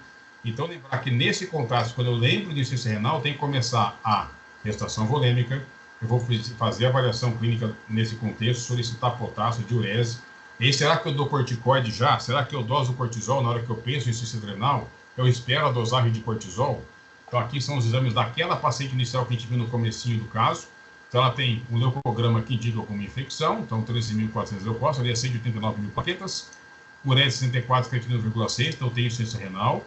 Então, lembrar que nesse contraste, quando eu lembro de insuficiência renal, tem que começar a gestação volêmica, eu vou fazer a avaliação clínica nesse contexto, solicitar potássio, diurese. E aí, será que eu dou corticoide já? Será que eu doso cortisol na hora que eu penso em insuficiência adrenal? Eu espero a dosagem de cortisol? Então, aqui são os exames daquela paciente inicial que a gente viu no comecinho do caso. Então, ela tem um leucograma que indica alguma infecção, então 13.400 leucócitos, ali é 189 mil plaquetas, ureia 64, creatina 1,6, então tem insuficiência renal,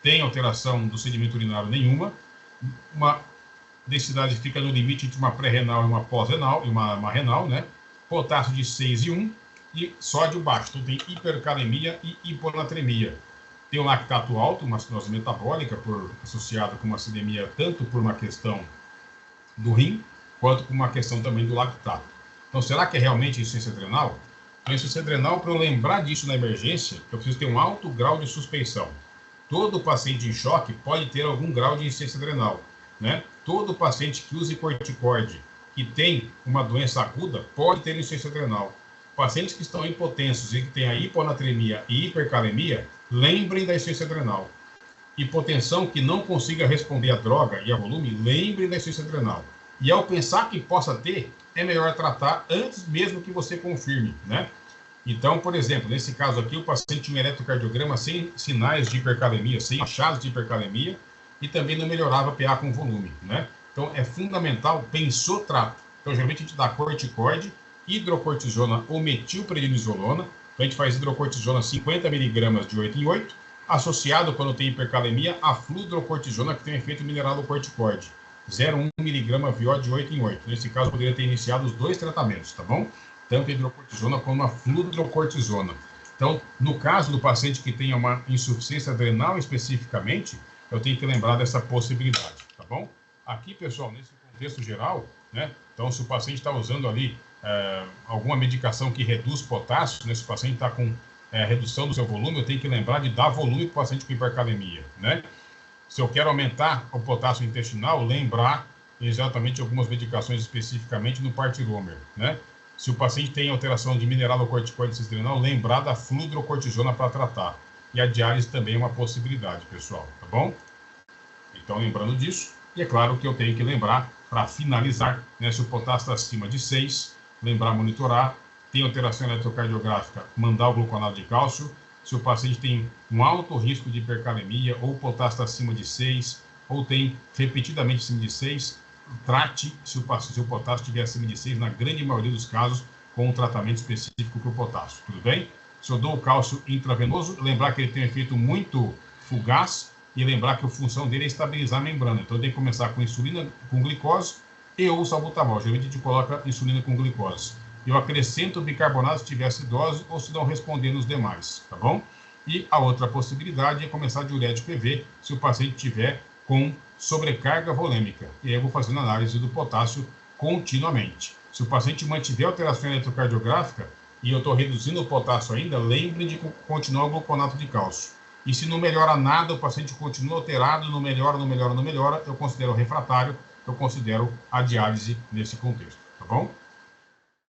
tem alteração do sedimento urinário nenhuma, uma densidade fica no limite entre uma pré-renal e uma pós-renal, e uma renal, né? Potássio de 6 e 1, e sódio baixo, então tem hipercalemia e hiponatremia. Tem o lactato alto, uma acidose metabólica associada com uma acidemia, tanto por uma questão do rim, quanto por uma questão também do lactato. Então, será que é realmente insuficiência adrenal? A insuficiência adrenal, para eu lembrar disso na emergência, eu preciso ter um alto grau de suspeição. Todo paciente em choque pode ter algum grau de insuficiência adrenal, né? Todo paciente que use corticoide, que tem uma doença aguda, pode ter insuficiência adrenal. Pacientes que estão hipotensos e que têm a hiponatremia e hipercalemia, lembrem da insuficiência adrenal. Hipotensão que não consiga responder à droga e ao volume, lembrem da insuficiência adrenal. E ao pensar que possa ter, é melhor tratar antes mesmo que você confirme, né? Então, por exemplo, nesse caso aqui, o paciente tinha um eletrocardiograma sem sinais de hipercalemia, sem achados de hipercalemia, e também não melhorava PA com volume, né? Então, é fundamental, pensou, trata. Então, geralmente a gente dá corticoide, hidrocortisona ou metilprednisolona. Então, a gente faz hidrocortisona 50 mg de 8 em 8, associado, quando tem hipercalemia, a fludrocortisona, que tem um efeito mineralocorticoide, 0,1 mg VO de 8 em 8. Nesse caso, poderia ter iniciado os 2 tratamentos, tá bom? Tanto a hidrocortisona como a fludrocortisona. Então, no caso do paciente que tenha uma insuficiência adrenal especificamente, eu tenho que lembrar dessa possibilidade, tá bom? Aqui, pessoal, nesse contexto geral, né? Então, se o paciente está usando ali alguma medicação que reduz potássio, né? Se o paciente está com redução do seu volume, eu tenho que lembrar de dar volume para o paciente com hipercalemia, né? Se eu quero aumentar o potássio intestinal, lembrar exatamente algumas medicações especificamente no partilômer, né? Se o paciente tem alteração de mineralocorticoide adrenal, lembrar da fludrocortisona para tratar. E a diálise também é uma possibilidade, pessoal, tá bom? Então, lembrando disso, e é claro que eu tenho que lembrar, para finalizar, né, se o potássio está acima de 6, lembrar monitorar, tem alteração eletrocardiográfica, mandar o gluconato de cálcio. Se o paciente tem um alto risco de hipercalemia, ou o potássio está acima de 6, ou tem repetidamente acima de 6, trate se o potássio estiver acima de 6, na grande maioria dos casos, com um tratamento específico para o potássio, tudo bem? Se eu dou o cálcio intravenoso, lembrar que ele tem um efeito muito fugaz, e lembrar que a função dele é estabilizar a membrana. Então, eu tenho que começar com insulina com glicose e ou salbutamol. Geralmente, a gente coloca insulina com glicose. Eu acrescento bicarbonato se tiver acidose ou se não responder nos demais, tá bom? E a outra possibilidade é começar diurético PV se o paciente tiver com sobrecarga volêmica. E aí eu vou fazendo análise do potássio continuamente. Se o paciente mantiver alteração eletrocardiográfica e eu estou reduzindo o potássio ainda, lembre de continuar o gluconato de cálcio. E se não melhora nada, o paciente continua alterado, não melhora, eu considero refratário, eu considero a diálise nesse contexto, tá bom?